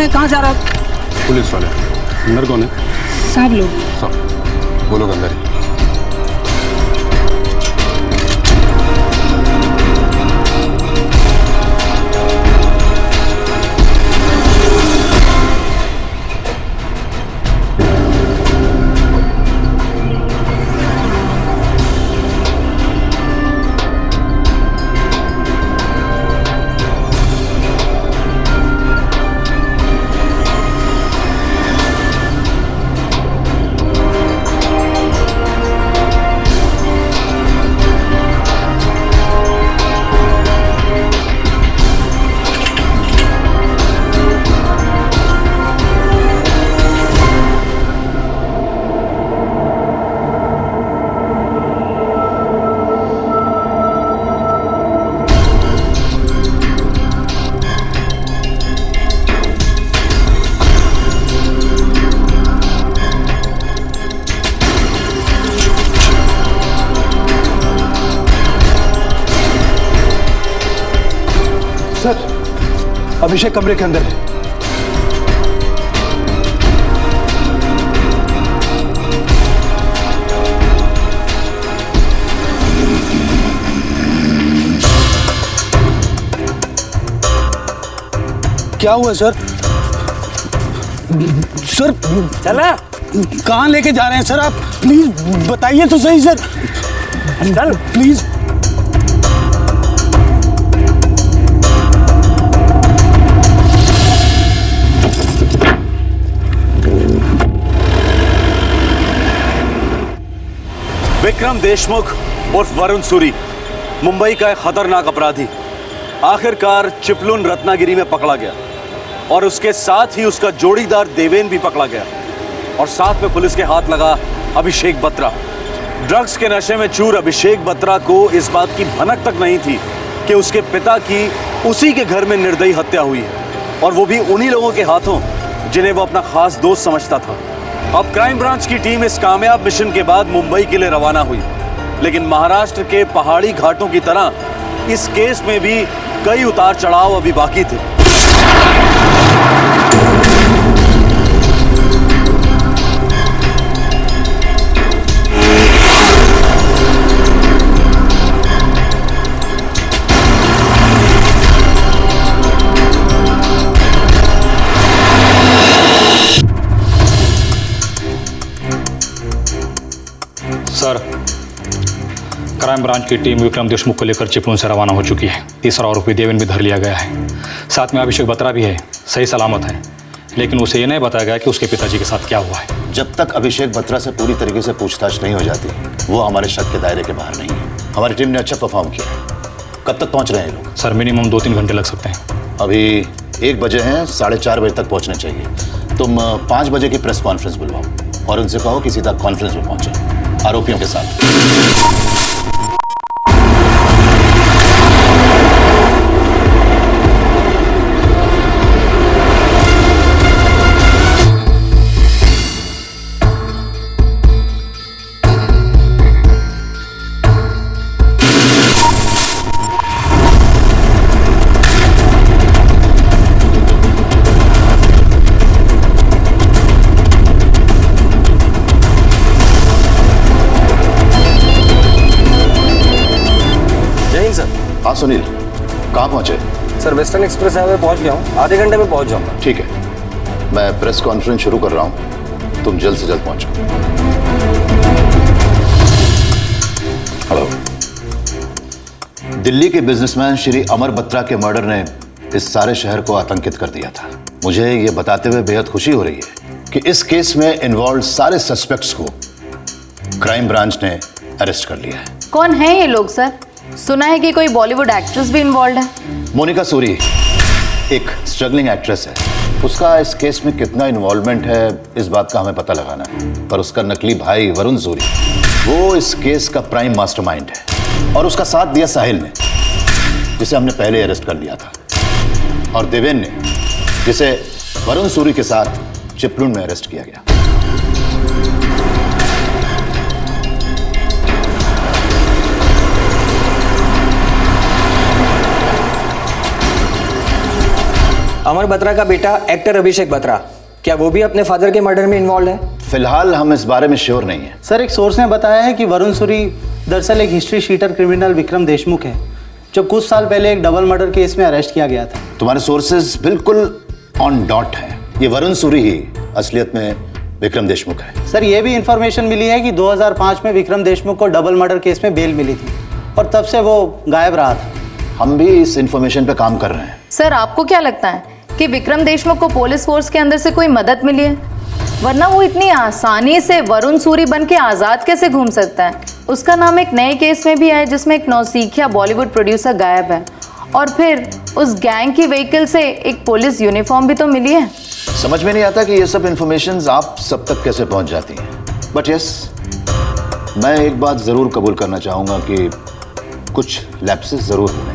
है? कहाँ जा रहा है? पुलिस वाले अंदर कौन है? सब लोग। सब वो लोग अंदर ही। सर, अभिषेक कमरे के अंदर है। क्या हुआ सर? सर चला कहाँ लेके जा रहे हैं सर आप? प्लीज बताइए तो सही सर। चल प्लीज। विक्रम देशमुख उर्फ वरुण सूरी, मुंबई का एक खतरनाक अपराधी, आखिरकार चिपलुन रत्नागिरी में पकड़ा गया और उसके साथ ही उसका जोड़ीदार देवेन भी पकड़ा गया और साथ में पुलिस के हाथ लगा अभिषेक बत्रा। ड्रग्स के नशे में चूर अभिषेक बत्रा को इस बात की भनक तक नहीं थी कि उसके पिता की उसी के घर में निर्दयी हत्या हुई है, और वो भी उन्हीं लोगों के हाथों जिन्हें वो अपना खास दोस्त समझता था। अब क्राइम ब्रांच की टीम इस कामयाब मिशन के बाद मुंबई के लिए रवाना हुई, लेकिन महाराष्ट्र के पहाड़ी घाटों की तरह इस केस में भी कई उतार चढ़ाव अभी बाकी थे। सर, क्राइम ब्रांच की टीम विक्रम देशमुख को लेकर चिपलुन से रवाना हो चुकी है। तीसरा आरोपी देवेन भी धर लिया गया है, साथ में अभिषेक बत्रा भी है, सही सलामत है, लेकिन उसे ये नहीं बताया गया कि उसके पिताजी के साथ क्या हुआ है। जब तक अभिषेक बत्रा से पूरी तरीके से पूछताछ नहीं हो जाती, वो हमारे शक के दायरे के बाहर नहीं है। हमारी टीम ने अच्छा परफॉर्म किया है। कब तक पहुंच रहे हैं लोग? सर, मिनिमम 2-3 घंटे लग सकते हैं। अभी 1 बजे हैं, 4:30 बजे तक पहुंचने चाहिए। तुम 5 बजे की प्रेस कॉन्फ्रेंस बुलवाओ और उनसे कहो कि सीधा कॉन्फ्रेंस में पहुंचे आरोपियों के साथ। हाँ सुनील, कहाँ पहुँचे? सर, वेस्टर्न एक्सप्रेस हाईवे पहुँच गया हूँ, आधे घंटे में पहुँच जाऊँगा। ठीक है, मैं प्रेस कॉन्फ्रेंस शुरू कर रहा हूँ, तुम जल्द से जल्द पहुँचो। हेलो। दिल्ली के बिजनेसमैन श्री अमर बत्रा के मर्डर ने इस सारे शहर को आतंकित कर दिया था। मुझे ये बताते हुए बेहद खुशी हो रही है कि इस केस में इन्वॉल्व सारे सस्पेक्ट्स को क्राइम ब्रांच ने अरेस्ट कर लिया है। कौन है ये लोग सर? सुना है कि कोई बॉलीवुड एक्ट्रेस भी इन्वॉल्व है। मोनिका सूरी एक स्ट्रगलिंग एक्ट्रेस है। उसका इस केस में कितना इन्वॉल्वमेंट है इस बात का हमें पता लगाना है, पर उसका नकली भाई वरुण सूरी वो इस केस का प्राइम मास्टरमाइंड है, और उसका साथ दिया साहिल ने, जिसे हमने पहले अरेस्ट कर लिया था, और देवेन ने, जिसे वरुण सूरी के साथ चिपलुन में अरेस्ट किया गया। अमर बत्रा का बेटा एक्टर अभिषेक बत्रा, क्या वो भी अपने फादर के मर्डर में इन्वॉल्व है? फिलहाल हम इस बारे में श्योर नहीं है। सर, एक सोर्स ने बताया है कि वरुण सूरी दरअसल एक history sheeter criminal Vikram Deshmukh है, जो कुछ साल पहले एक डबल मर्डर केस में अरेस्ट किया गया था। तुम्हारे सोर्सेज बिल्कुल ऑन डॉट है। ये वरुण सूरी ही असलियत में विक्रम देशमुख है। सर, ये भी इंफॉर्मेशन मिली है कि 2005 में विक्रम देशमुख को डबल मर्डर केस में बेल मिली थी और तब से वो गायब रहा था। हम भी इस इंफॉर्मेशन पे काम कर रहे हैं। सर, आपको क्या लगता है कि विक्रम देशमुख को पुलिस फोर्स के अंदर से कोई मदद मिली है? वरना वो इतनी आसानी से वरुण सूरी बन के आज़ाद कैसे घूम सकता है? उसका नाम एक नए केस में भी है जिसमें एक नौसिखिया बॉलीवुड प्रोड्यूसर गायब है, और फिर उस गैंग की व्हीकल से एक पुलिस यूनिफॉर्म भी तो मिली है। समझ में नहीं आता कि ये सब इंफॉर्मेशंस आप सब तक कैसे पहुंच जाती हैं। बट यस, मैं एक बात ज़रूर कबूल करना चाहूँगा कि कुछ लैप्सेस ज़रूर हुए,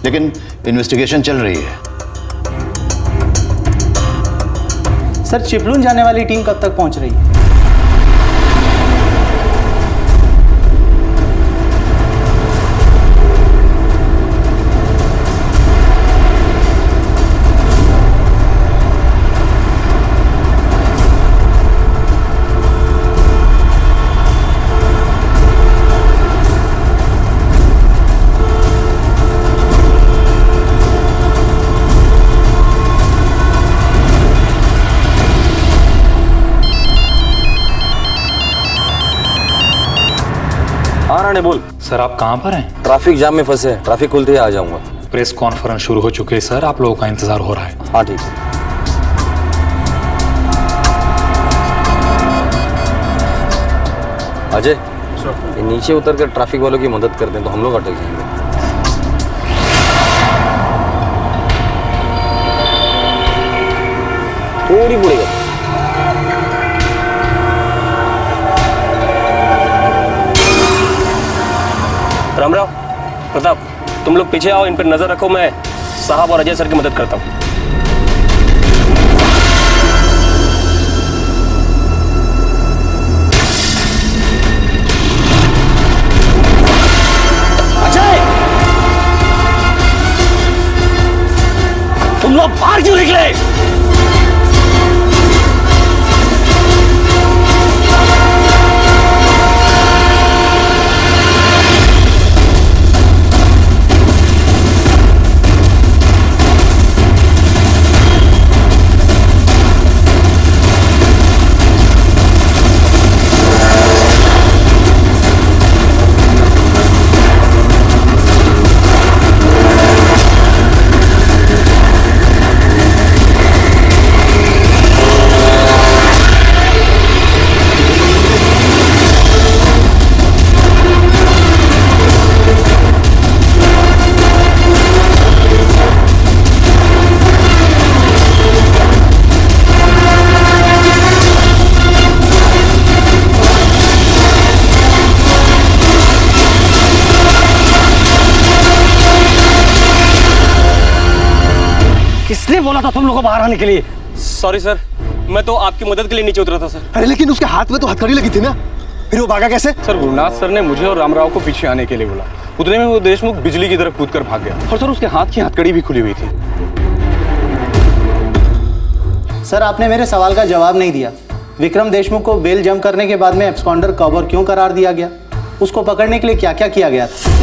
लेकिन इन्वेस्टिगेशन चल रही है। सर, चिपलून जाने वाली टीम कब तक पहुंच रही है? बोल। सर, आप कहाँ पर हैं? ट्रैफिक जाम में फंसे हैं। ट्रैफिक खुलते ही आ जाऊंगा। प्रेस कॉन्फ्रेंस शुरू हो चुकी है सर, आप लोगों का इंतजार हो रहा है। हाँ ठीक है। अजय, ये नीचे उतर कर ट्रैफिक वालों की मदद कर दें तो हम लोग अटक जाएंगे। थोड़ी बुड़ेगा। रामराव, प्रताप, तुम लोग पीछे आओ, इन पर नजर रखो। मैं साहब और अजय सर की मदद करता हूँ। अजय, तुम लोग बाहर क्यों निकले? किसने बोला था तुम लोगों को बाहर आने के लिए? सॉरी सर, मैं तो आपकी मदद के लिए नीचे उतरा था सर। अरे लेकिन उसके हाथ में तो हथकड़ी लगी थी ना, फिर वो भागा कैसे? सर, गुरुनाथ सर ने मुझे और रामराव को पीछे आने के लिए बोला। उतने में वो देशमुख बिजली की तरफ कूदकर भाग गया और सर उसके हाथ की हथकड़ी भी खुली हुई थी। सर, आपने मेरे सवाल का जवाब नहीं दिया। विक्रम देशमुख को बेल जंप करने के बाद में एब्सकॉन्डर कवर क्यों करार दिया गया? उसको पकड़ने के लिए क्या क्या किया गया था?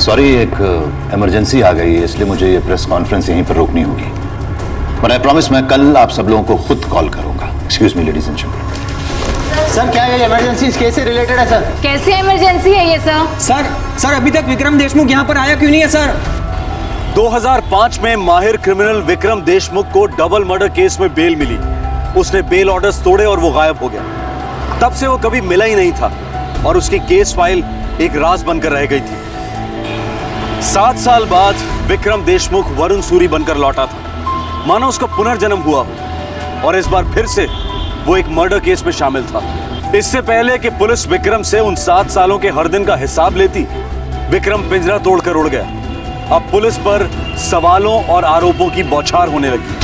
सॉरी, एक इमरजेंसी आ गई है, इसलिए मुझे ये प्रेस कॉन्फ्रेंस यहीं पर रोकनी होगी। बट आई प्रॉमिस मैं कल आप सब लोगों को खुद कॉल करूंगा। Excuse me ladies and gentleman. Sir, क्या ये इमरजेंसी इस केस से रिलेटेड है? सर, कैसे इमरजेंसी है ये सर? सर अभी तक विक्रम देशमुख यहाँ पर आया क्यों नहीं है सर? 2005 में माहिर क्रिमिनल विक्रम देशमुख को डबल मर्डर केस में बेल मिली। उसने बेल ऑर्डर्स तोड़े और वो गायब हो गया। तब से वो कभी मिला ही नहीं था और उसकी केस फाइल एक राज बनकर रह गई थी। 7 साल बाद विक्रम देशमुख वरुण सूरी बनकर लौटा था, मानो उसका पुनर्जन्म हुआ हो, और इस बार फिर से वो एक मर्डर केस में शामिल था। इससे पहले कि पुलिस विक्रम से उन 7 सालों के हर दिन का हिसाब लेती, विक्रम पिंजरा तोड़कर उड़ गया। अब पुलिस पर सवालों और आरोपों की बौछार होने लगी।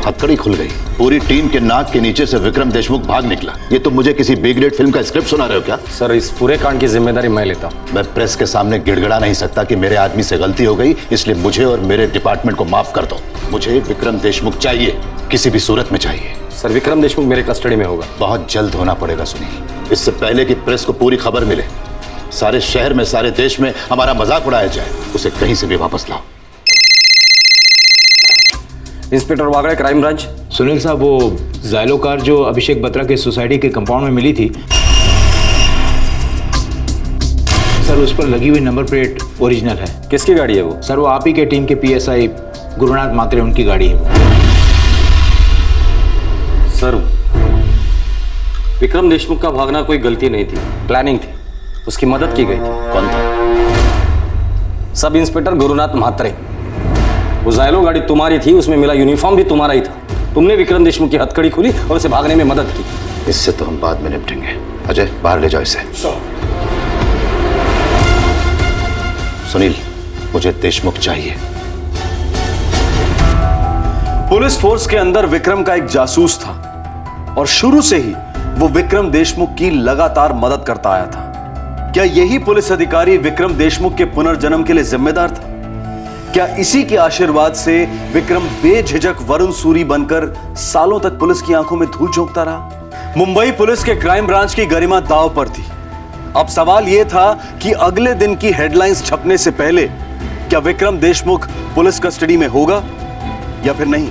हथकड़ी खुल गई। पूरी टीम के नाक के नीचे से विक्रम देशमुख भाग निकला। ये तुम मुझे किसी बी ग्रेड फिल्म का स्क्रिप्ट सुना रहे हो क्या? सर, इस पूरे कांड की जिम्मेदारी मैं लेता हूँ। मैं प्रेस के सामने गिड़गिड़ा नहीं सकता कि मेरे आदमी से गलती हो गई, इसलिए मुझे और मेरे डिपार्टमेंट को माफ कर दो। मुझे विक्रम देशमुख चाहिए, किसी भी सूरत में चाहिए। सर, विक्रम देशमुख मेरे कस्टडी में होगा। बहुत जल्द होना पड़ेगा सुनील, इससे पहले कि प्रेस को पूरी खबर मिले, सारे शहर में, सारे देश में हमारा मजाक उड़ाया जाए। उसे कहीं से भी वापस लाओ। Inspector Wagde, crime branch. Sunil साहब, वो जाइलो कार जो अभिषेक बत्रा के सोसाइटी के कंपाउंड में मिली थी सर, उस पर लगी हुई नंबर प्लेट ओरिजिनल है। किसकी गाड़ी है वो? सर, वो आप ही के टीम के पीएसआई गुरुनाथ मात्रे, उनकी गाड़ी है वो। सर, विक्रम देशमुख का भागना कोई गलती नहीं थी, प्लानिंग थी, उसकी मदद की गई थी। कौन था? Sub inspector Gurunath Mhatre. वो जाइलो गाड़ी तुम्हारी थी, उसमें मिला यूनिफॉर्म भी तुम्हारा ही था। तुमने विक्रम देशमुख की हथकड़ी खोली और उसे भागने में मदद की। इससे तो हम बाद में निपटेंगे। अजय, बाहर ले जाओ इसे। सुनील, मुझे देशमुख चाहिए। पुलिस फोर्स के अंदर विक्रम का एक जासूस था और शुरू से ही वो विक्रम देशमुख की लगातार मदद करता आया था। क्या यही पुलिस अधिकारी विक्रम देशमुख के पुनर्जन्म के लिए जिम्मेदार था? क्या इसी के आशीर्वाद से विक्रम बेझिझक वरुण सूरी बनकर सालों तक पुलिस की आंखों में धूल झोंकता रहा? मुंबई पुलिस के क्राइम ब्रांच की गरिमा दांव पर थी। अब सवाल यह था कि अगले दिन की हेडलाइंस छपने से पहले क्या विक्रम देशमुख पुलिस कस्टडी में होगा या फिर नहीं।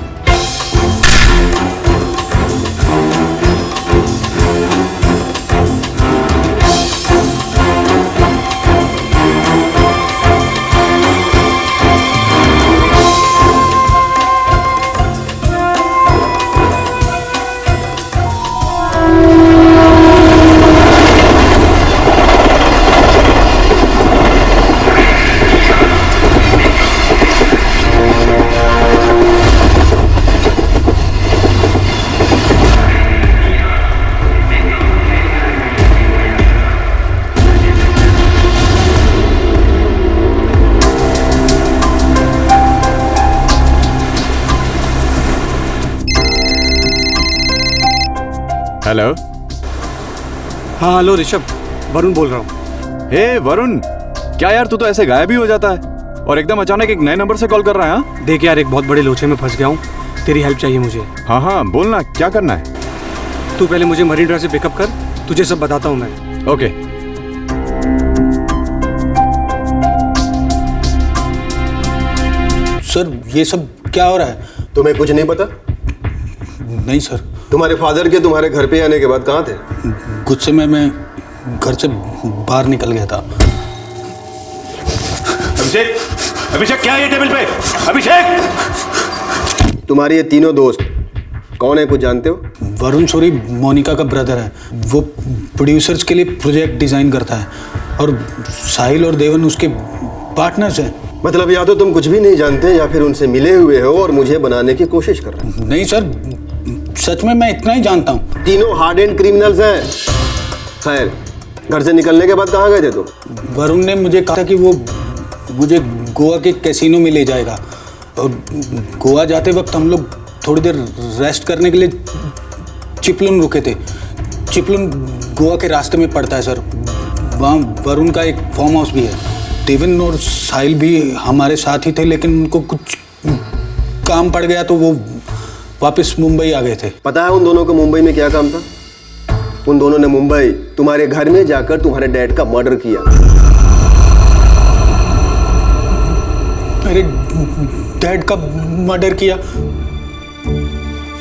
हेलो। हाँ हेलो ऋषभ, वरुण बोल रहा हूँ। हे वरुण, क्या यार तू तो ऐसे गायब ही हो जाता है और एकदम अचानक एक नए नंबर से कॉल कर रहा है? हाँ देख यार, एक बहुत बड़े लोचे में फंस गया हूँ, तेरी हेल्प चाहिए मुझे। हाँ हाँ बोलना, क्या करना है? तू पहले मुझे मरीन ड्राइव से पिकअप कर, तुझे सब बताता हूँ मैं। ओके। सर, ये सब क्या हो रहा है? तुम्हें कुछ नहीं पता? नहीं सर। तुम्हारे फादर के तुम्हारे घर पे आने के बाद कहाँ थे? गुस्से में मैं घर से बाहर निकल गया था। अभिषेक, अभिषेक क्या है ये टेबल पे? अभिषेक! तुम्हारे ये तीनों दोस्त कौन है, कुछ जानते हो? वरुण सूरी मोनिका का ब्रदर है। वो प्रोड्यूसर्स के लिए प्रोजेक्ट डिजाइन करता है और साहिल और देवन उसके पार्टनर्स हैं। मतलब या तो तुम कुछ भी नहीं जानते या फिर उनसे मिले हुए हो और मुझे बनाने की कोशिश कर रहे हो। नहीं सर, सच में मैं इतना ही जानता हूँ। तीनों हार्ड एंड क्रिमिनल्स हैं। खैर, घर से निकलने के बाद कहाँ गए थे तुम? वरुण ने मुझे कहा था कि वो मुझे गोवा के कैसीनो में ले जाएगा और गोवा जाते वक्त हम लोग थोड़ी देर रेस्ट करने के लिए चिपलुन रुके थे। चिपलुन गोवा के रास्ते में पड़ता है सर। वहाँ वरुण का एक फार्म हाउस भी है। देवन और साहिल भी हमारे साथ ही थे, लेकिन उनको कुछ काम पड़ गया तो वो वापस मुंबई आ गए थे। पता है उन दोनों को मुंबई में क्या काम था? उन दोनों ने मुंबई तुम्हारे घर में जाकर तुम्हारे डैड का मर्डर किया। मेरे डैड का मर्डर किया?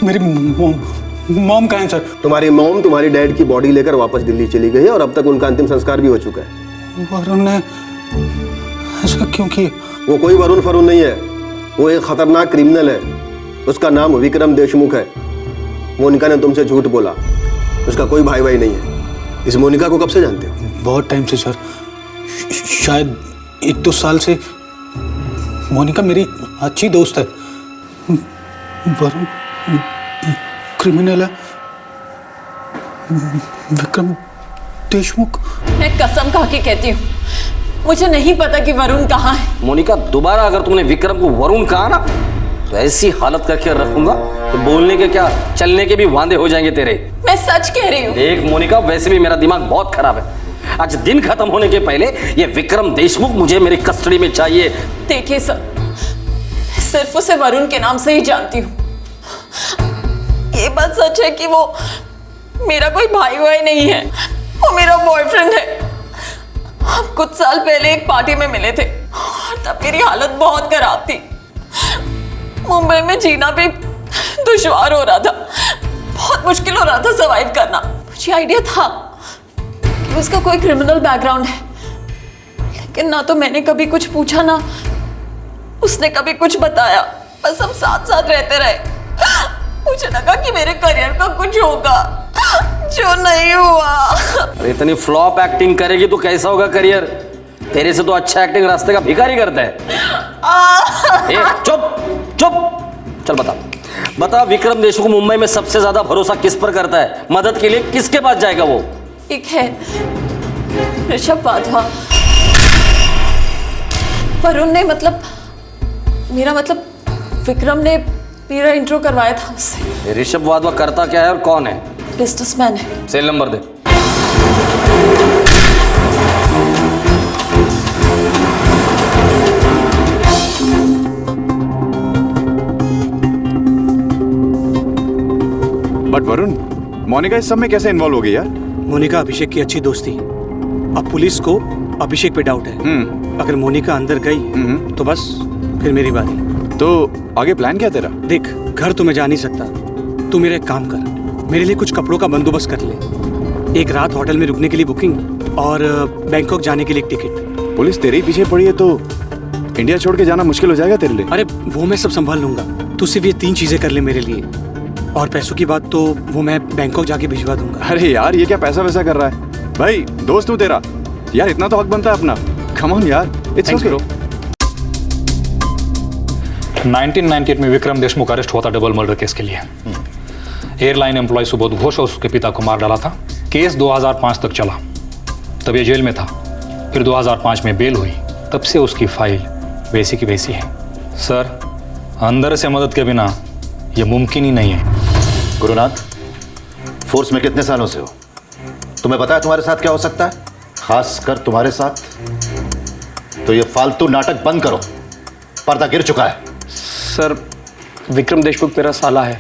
मेरी मॉम कहाँ है सर? तुम्हारी मॉम तुम्हारी डैड की बॉडी लेकर वापस दिल्ली चली गई है और अब तक उनका अंतिम संस्कार भी हो चुका है। वरुण ने ऐसा क्यों किया? वो कोई वरुण फरुण नहीं है, वो एक खतरनाक क्रिमिनल है। उसका नाम विक्रम देशमुख है। मोनिका ने तुमसे झूठ बोला, उसका कोई भाई भाई नहीं है। इस मोनिका को कब से जानते हो? बहुत टाइम से सर, शायद 1-2 साल से। मोनिका मेरी अच्छी दोस्त है। वरुण क्रिमिनल है, विक्रम देशमुख। मैं कसम खा के कहती हूँ, मुझे नहीं पता कि वरुण कहाँ है। मोनिका, दोबारा अगर तुमने विक्रम को वरुण कहा ना तो तो ऐसी हालत करके रखूंगा तो बोलने के क्या चलने के भी वांदे हो जाएंगे तेरे। मैं सच कह रही हूँ। देख मोनिका, वैसे भी मेरा दिमाग बहुत खराब है। आज दिन खत्म होने के पहले ये विक्रम देशमुख मुझे मेरी कस्टडी में चाहिए। देखिए सर, सिर्फ उसे वरुण के नाम से ही जानती हूँ। ये बात सच है कि वो मेरा कोई भाई वाई नहीं है, वो मेरा बॉयफ्रेंड है। हम कुछ साल पहले एक पार्टी में मिले थे और तब मेरी हालत बहुत खराब थी। मुंबई में जीना भी दुश्वार हो रहा था, बहुत मुश्किल हो रहा था सर्वाइव करना। मुझे आइडिया था कि उसका कोई क्रिमिनल बैकग्राउंड है, लेकिन ना तो मैंने कभी कुछ पूछा ना उसने कभी कुछ बताया। बस हम साथ साथ रहते रहे। मुझे लगा कि मेरे करियर का कुछ होगा, जो नहीं हुआ। अरे इतनी फ्लॉप एक्टिंग करेगी तो कैसा होगा करियर? तेरे से तो अच्छा एक्टिंग रास्ते का भिखारी करता है। ए, चुप चुप, चल बता विक्रम देशमुख मुंबई में सबसे ज्यादा भरोसा किस पर करता है? मदद के लिए किसके पास जाएगा वो? एक है ऋषभ वाधवा। वरुण ने मेरा विक्रम ने मेरा इंट्रो करवाया था उससे। ऋषभ वाधवा करता क्या है और कौन है? बिजनेसमैन है। सेल नंबर दे। बट वरुण, मोनिका इस सब में कैसे इन्वॉल्व हो गई यार? मोनिका अभिषेक की अच्छी दोस्ती। अब पुलिस को अभिषेक पे डाउट है। अगर मोनिका अंदर गई तो बस फिर मेरी बारी। तो आगे प्लान क्या तेरा? देख, घर तो मैं जा नहीं सकता। तू मेरा एक काम कर, मेरे लिए कुछ कपड़ों का बंदोबस्त कर ले। एक रात होटल में रुकने के लिए बुकिंग और बैंकॉक जाने के लिए टिकट। पुलिस तेरे ही पीछे पड़ी है तो इंडिया छोड़ के जाना मुश्किल हो जाएगा तेरे लिए। अरे वो मैं सब संभाल लूंगा, तू सिर्फ ये 3 चीजें कर ले मेरे लिए। और पैसों की बात तो वो मैं बैंकॉक जाके भिजवा दूंगा। अरे यार, ये क्या पैसा वैसा कर रहा है? भाई दोस्त हूँ तेरा यार, इतना तो हक बनता है अपना। कम ऑन यार, इट्स ओके। 1998 में विक्रम देशमुख अरेस्ट हुआ था डबल मर्डर केस के लिए। एयरलाइन एम्प्लॉय सुबोध घोष और उसके पिता को मार डाला था। केस 2005 तक चला, तब ये जेल में था। फिर 2005 में बेल हुई, तब से उसकी फाइल वैसी की वैसी है। सर, अंदर से मदद के बिना ये मुमकिन ही नहीं है। गुरुनाथ, फोर्स में कितने सालों से हो? तुम्हें पता है तुम्हारे साथ क्या हो सकता है? खासकर तुम्हारे साथ। तो ये फालतू नाटक बंद करो, पर्दा गिर चुका है। सर, विक्रम देशमुख मेरा साला है,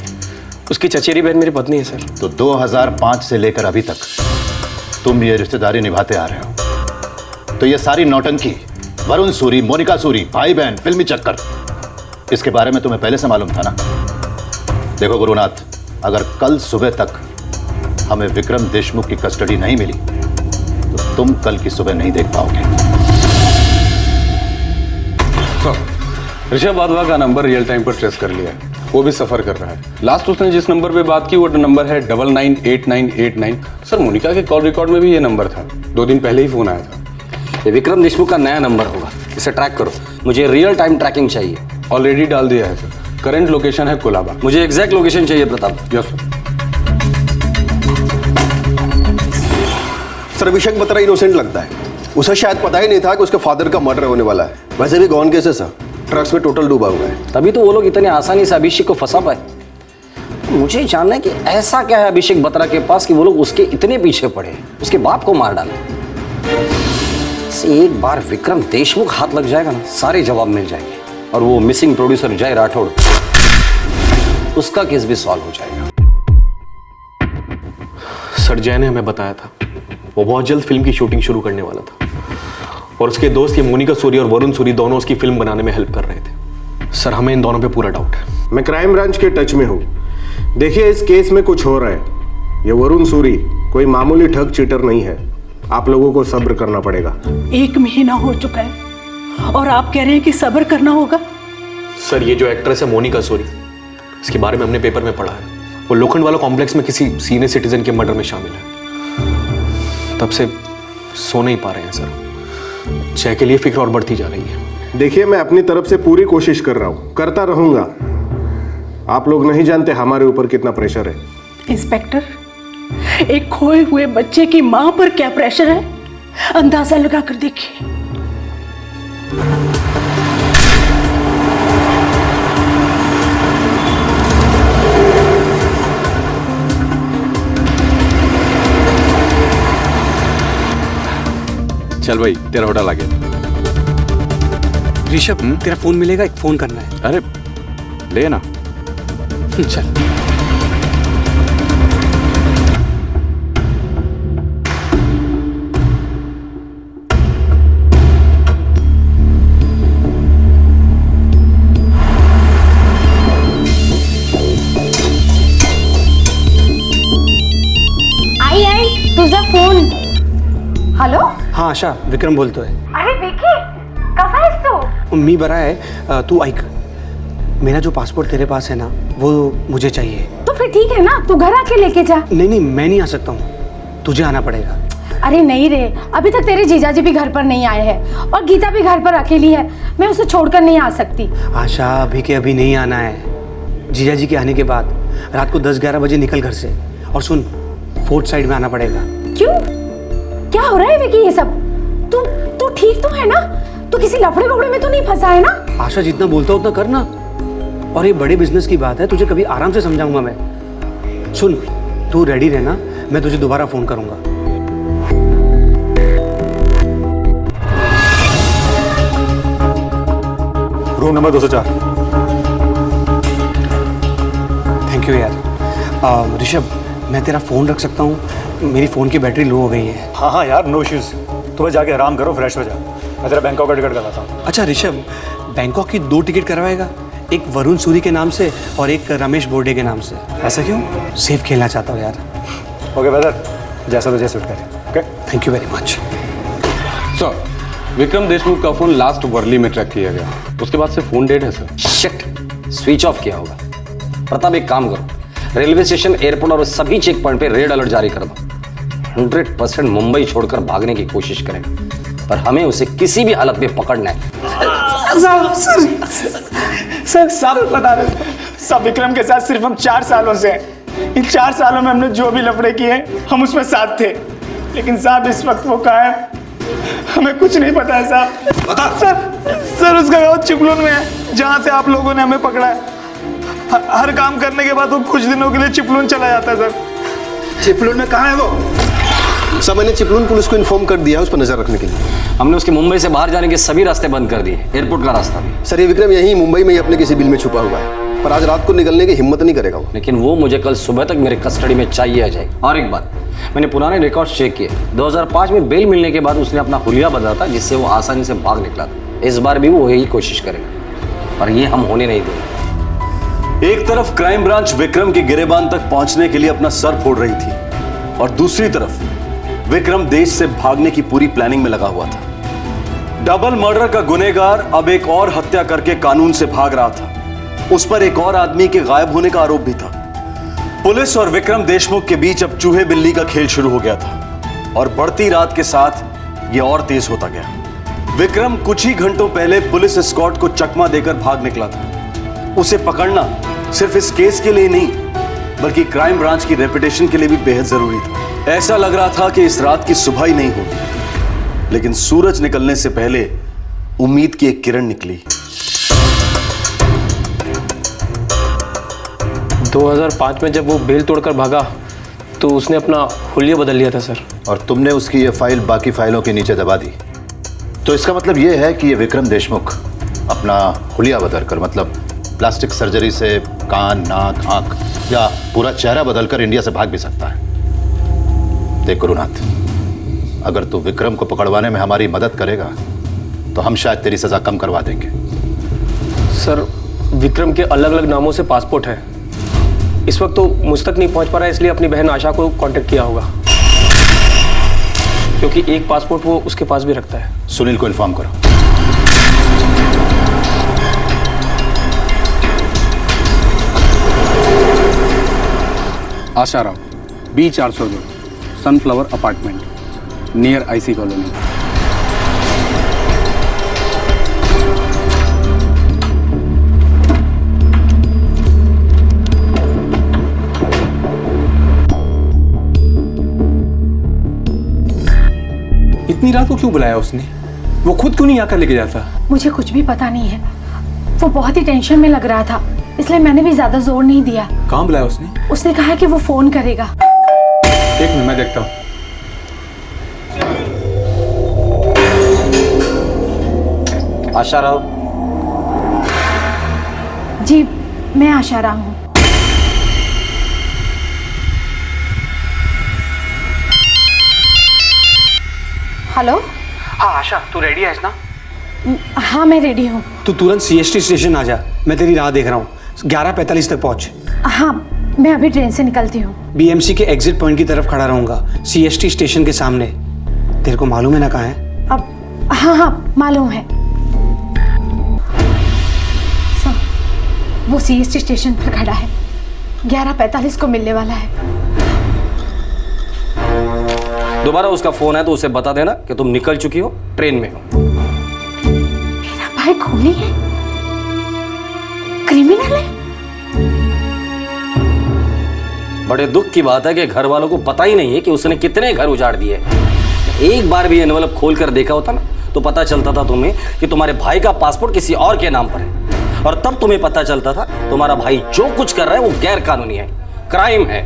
उसकी चचेरी बहन मेरी पत्नी है सर। तो 2005 से लेकर अभी तक तुम ये रिश्तेदारी निभाते आ रहे हो। तो ये सारी नौटंकी, वरुण सूरी, मोनिका सूरी, भाई बहन, फिल्मी चक्कर, इसके बारे में तुम्हें पहले से मालूम था ना? देखो गुरुनाथ, अगर कल सुबह तक हमें विक्रम देशमुख की कस्टडी नहीं मिली तो तुम कल की सुबह नहीं देख पाओगे। ऋषभ वाधवा का नंबर रियल टाइम पर ट्रेस कर लिया है, वो भी सफर कर रहा है। लास्ट उसने जिस नंबर पे बात की वो नंबर है 998989। सर, मोनिका के कॉल रिकॉर्ड में भी ये नंबर था, 2 दिन पहले ही फोन आया था। ये विक्रम देशमुख का नया नंबर होगा, इसे ट्रैक करो। मुझे रियल टाइम ट्रैकिंग चाहिए। ऑलरेडी डाल दिया है सर। करंट लोकेशन है कोलाबा। मुझे एग्जैक्ट लोकेशन चाहिए Pratap. Yes sir. Sir, Abhishek Batra innocent लगता है। उसे शायद पता ही नहीं था कि उसके फादर का मर्डर होने वाला है। वैसे भी गॉन केस है सर, ट्रक्स में टोटल डूबा हुआ है। तभी तो वो लोग इतने आसानी से अभिषेक को फंसा पाए। मुझे जानना है कि ऐसा क्या है अभिषेक बत्रा के पास कि वो लोग उसके इतने पीछे पड़े, उसके बाप को मार डाले। एक बार विक्रम देशमुख हाथ लग जाएगा ना, सारे जवाब मिल जाएंगे और वो मिसिंग प्रोड्यूसर जय राठौड़, उसका केस भी सॉल्व हो जाएगा। सर, जय ने हमें बताया था वो बहुत जल्द फिल्म की शूटिंग शुरू करने वाला था और उसके दोस्त ये मोनिका सूरी और वरुण सूरी दोनों उसकी फिल्म बनाने में हेल्प कर रहे थे। सर, हमें इन दोनों पे पूरा डाउट है। मैं क्राइम ब्रांच के टच में हूँ। देखिए, इस केस में कुछ हो रहा है। ये वरुण सूरी कोई मामूली ठग चीटर नहीं है। आप लोगों को सब्र करना पड़ेगा। 1 महीना हो चुका है और आप कह रहे हैं कि सब्र करना होगा। सर, ये जो एक्ट्रेस है मोनिका सूरी, इसके बारे में हमने पेपर में पढ़ा है। वो लोखंड वाला कॉम्प्लेक्स में किसी सीनियर सिटीजन के मर्डर में शामिल है। तब से सो नहीं पा रहे हैं सर। जय के लिए फिक्र और बढ़ती जा रही है। देखिए, मैं अपनी तरफ से पूरी कोशिश कर रहा हूँ, करता रहूंगा। आप लोग नहीं जानते हमारे ऊपर कितना प्रेशर है। इंस्पेक्टर, एक खोए हुए बच्चे की मां पर क्या प्रेशर है, अंदाजा लगा कर देखिए। चल भाई, तेरा होटल आ गया। ऋषभ, तेरा फोन मिलेगा, एक फोन करना है। अरे ले ना। चल। आई तुझा फोन. हॅलो. हाँ आशा, विक्रम बोलतोय. अरे विकी, कसा आहेस तू? मी बरा है. तू ऐक, मेरा जो पासपोर्ट तेरे पास है ना, वो मुझे चाहिए. तो फिर ठीक है ना, तू घर आके लेके जा. नहीं, मैं नहीं आ सकता हूँ, तुझे आना पड़ेगा. अरे नहीं रे, अभी तक तेरे जीजाजी भी घर पर नहीं आए हैं और गीता भी घर पर अकेली है. मैं उसे छोड़कर नहीं आ सकती. आशा, अभी के अभी नहीं आना है. जीजाजी के आने के बाद रात को 10-11 बजे निकल घर से. और सुन, फोर्थ साइड में आना पड़ेगा. क्यों? क्या हो रहा है विकी ये सब? तू ठीक तो है ना? तू किसी लफड़े बफड़े में तो नहीं फंसा है ना? आशा, जितना बोलता उतना करना. और ये बड़े बिजनेस की बात है, तुझे कभी आराम से समझाऊंगा मैं. सुन, तू रेडी रहना, मैं तुझे दोबारा फोन करूंगा. Room number 204. थैंक यू यार. ऋषभ, मैं तेरा फ़ोन रख सकता हूँ? मेरी फ़ोन की बैटरी लो हो गई है. हाँ यार, नो इश्यूज. तुम्हें जाके आराम करो, फ्रेश हो जा. मैं तेरा बैंकॉक का टिकट करवाता हूँ. अच्छा ऋषभ, बैंकॉक की 2 टिकट करवाएगा, एक वरुण सूरी के नाम से और एक रमेश बोर्डे के नाम से. ऐसा क्यों? सेफ खेलना चाहता हूँ यार. ओके ब्रदर, जैसा तुझे सूट करे. Okay, thank you very much. Sir, Vikram Deshmukh का फोन लास्ट वर्ली में ट्रैक किया गया, उसके बाद से फोन डेड है सर. शिट, स्विच ऑफ किया होगा. प्रताप, एक काम करो, रेलवे स्टेशन, एयरपोर्ट और सभी चेक पॉइंट पे रेड अलर्ट जारी कर दो. 100% मुंबई छोड़कर भागने की कोशिश करेंगे, पर हमें उसे किसी भी हालत में पकड़ना है. सर सब बता रहे. सब विक्रम के साथ सिर्फ हम 4 सालों से हैं. इन 4 सालों में हमने जो भी लफड़े किए, हम उसमें साथ थे. लेकिन साहब, इस वक्त वो कहाँ है, हमें कुछ नहीं पता है साहब. बता. सर उसका गाँव चिपलून में है, जहाँ से आप लोगों ने हमें पकड़ा है. हर काम करने के बाद वो कुछ दिनों के लिए चिपलून चला जाता है सर. चिपलून में कहाँ है वो? सब मैंने चिपलून पुलिस को इन्फॉर्म कर दिया है उस पर नजर रखने के लिए. हमने उसके मुंबई से बाहर जाने के सभी रास्ते बंद कर दिए, एयरपोर्ट का रास्ता भी. सर, ये विक्रम यहीं मुंबई में ही अपने किसी बिल में छुपा हुआ है, पर आज रात को निकलने की हिम्मत नहीं करेगा वो. लेकिन वो मुझे कल सुबह तक मेरे कस्टडी में चाहिए आ जाएगी. और एक बात, मैंने पुराने रिकॉर्ड चेक किए. 2005 में बेल मिलने के बाद उसने अपना हुलिया बदला था, जिससे वो आसानी से भाग निकला था. इस बार भी वो यही कोशिश करेगा, पर ये हम होने नहीं देंगे. एक तरफ क्राइम ब्रांच विक्रम के गिरेबान तक पहुंचने के लिए अपना सर फोड़ रही थी, और दूसरी तरफ विक्रम देश से भागने की पूरी प्लानिंग में लगा हुआ था. डबल मर्डर का गुनहगार अब एक और हत्या करके कानून से भाग रहा था. उस पर एक और आदमी के गायब होने का आरोप भी था. पुलिस और विक्रम देशमुख के बीच अब चूहे बिल्ली का खेल शुरू हो गया था, और बढ़ती रात के साथ यह और तेज होता गया. विक्रम कुछ ही घंटों पहले पुलिस एस्कॉर्ट को चकमा देकर भाग निकला था. उसे पकड़ना सिर्फ इस केस के लिए नहीं, बल्कि क्राइम ब्रांच की रेपुटेशन के लिए भी बेहद जरूरी था. ऐसा लग रहा था कि इस रात की सुबह ही नहीं होगी, लेकिन सूरज निकलने से पहले उम्मीद की एक किरण निकली. 2005 में जब वो बेल तोड़कर भागा, तो उसने अपना हुलिया बदल लिया था सर. और तुमने उसकी ये फाइल बाकी फाइलों के नीचे दबा दी. तो इसका मतलब ये है कि ये विक्रम देशमुख अपना हुलिया बदलकर, मतलब प्लास्टिक सर्जरी से कान, नाक, आंख या पूरा चेहरा बदलकर इंडिया से भाग भी सकता है. देख गुरुनाथ, अगर तू विक्रम को पकड़वाने में हमारी मदद करेगा तो हम शायद तेरी सजा कम करवा देंगे. सर, विक्रम के अलग अलग नामों से पासपोर्ट है. इस वक्त तो मुझ तक नहीं पहुंच पा रहा है, इसलिए अपनी बहन आशा को कांटेक्ट किया होगा, क्योंकि एक पासपोर्ट वो उसके पास भी रखता है. सुनील को इन्फॉर्म करो. Asharam, B402, sunflower apartment, near IC colony. इतनी रात को क्यों बुलाया उसने? वो खुद क्यों नहीं आकर लेके जाता? मुझे कुछ भी पता नहीं है. वो बहुत ही टेंशन में लग रहा था, इसलिए मैंने भी ज्यादा जोर नहीं दिया. कहाँ बुलाया उसने? उसने कहा कि वो फोन करेगा. एक मिनट, मैं देखता हूँ. आशा राव। जी मैं आशा राव हूँ। हेलो। हाँ आशा, तू रेडी है ना? हाँ मैं रेडी हूँ। तू तुरंत CST स्टेशन आ जा, मैं तेरी राह देख रहा हूँ। 11:45 तक पहुँच। हाँ मैं अभी ट्रेन से निकलती हूँ। BMC के एग्जिट पॉइंट की तरफ खड़ा रहूंगा, CST स्टेशन के सामने। तेरे को मालूम है ना कहाँ है? अब हाँ मालूम है। वो CST स्टेशन पर खड़ा है, 11:45 को मिलने वाला है। दोबारा उसका फोन है तो उसे बता देना कि तुम निकल चुकी हो, ट्रेन में हो। मेरा भाई खूनी है, क्रिमिनल है। बड़े दुख की बात है कि घर वालों को पता ही नहीं है कि उसने कितने घर उजाड़ दिए। एक बार भी एनवेलप खोल कर देखा होता ना तो पता चलता था तुम्हें कि तुम्हारे भाई का पासपोर्ट किसी और के नाम पर है, और तब तुम्हें पता चलता था तुम्हारा भाई जो कुछ कर रहा है वो गैर कानूनी है, क्राइम है।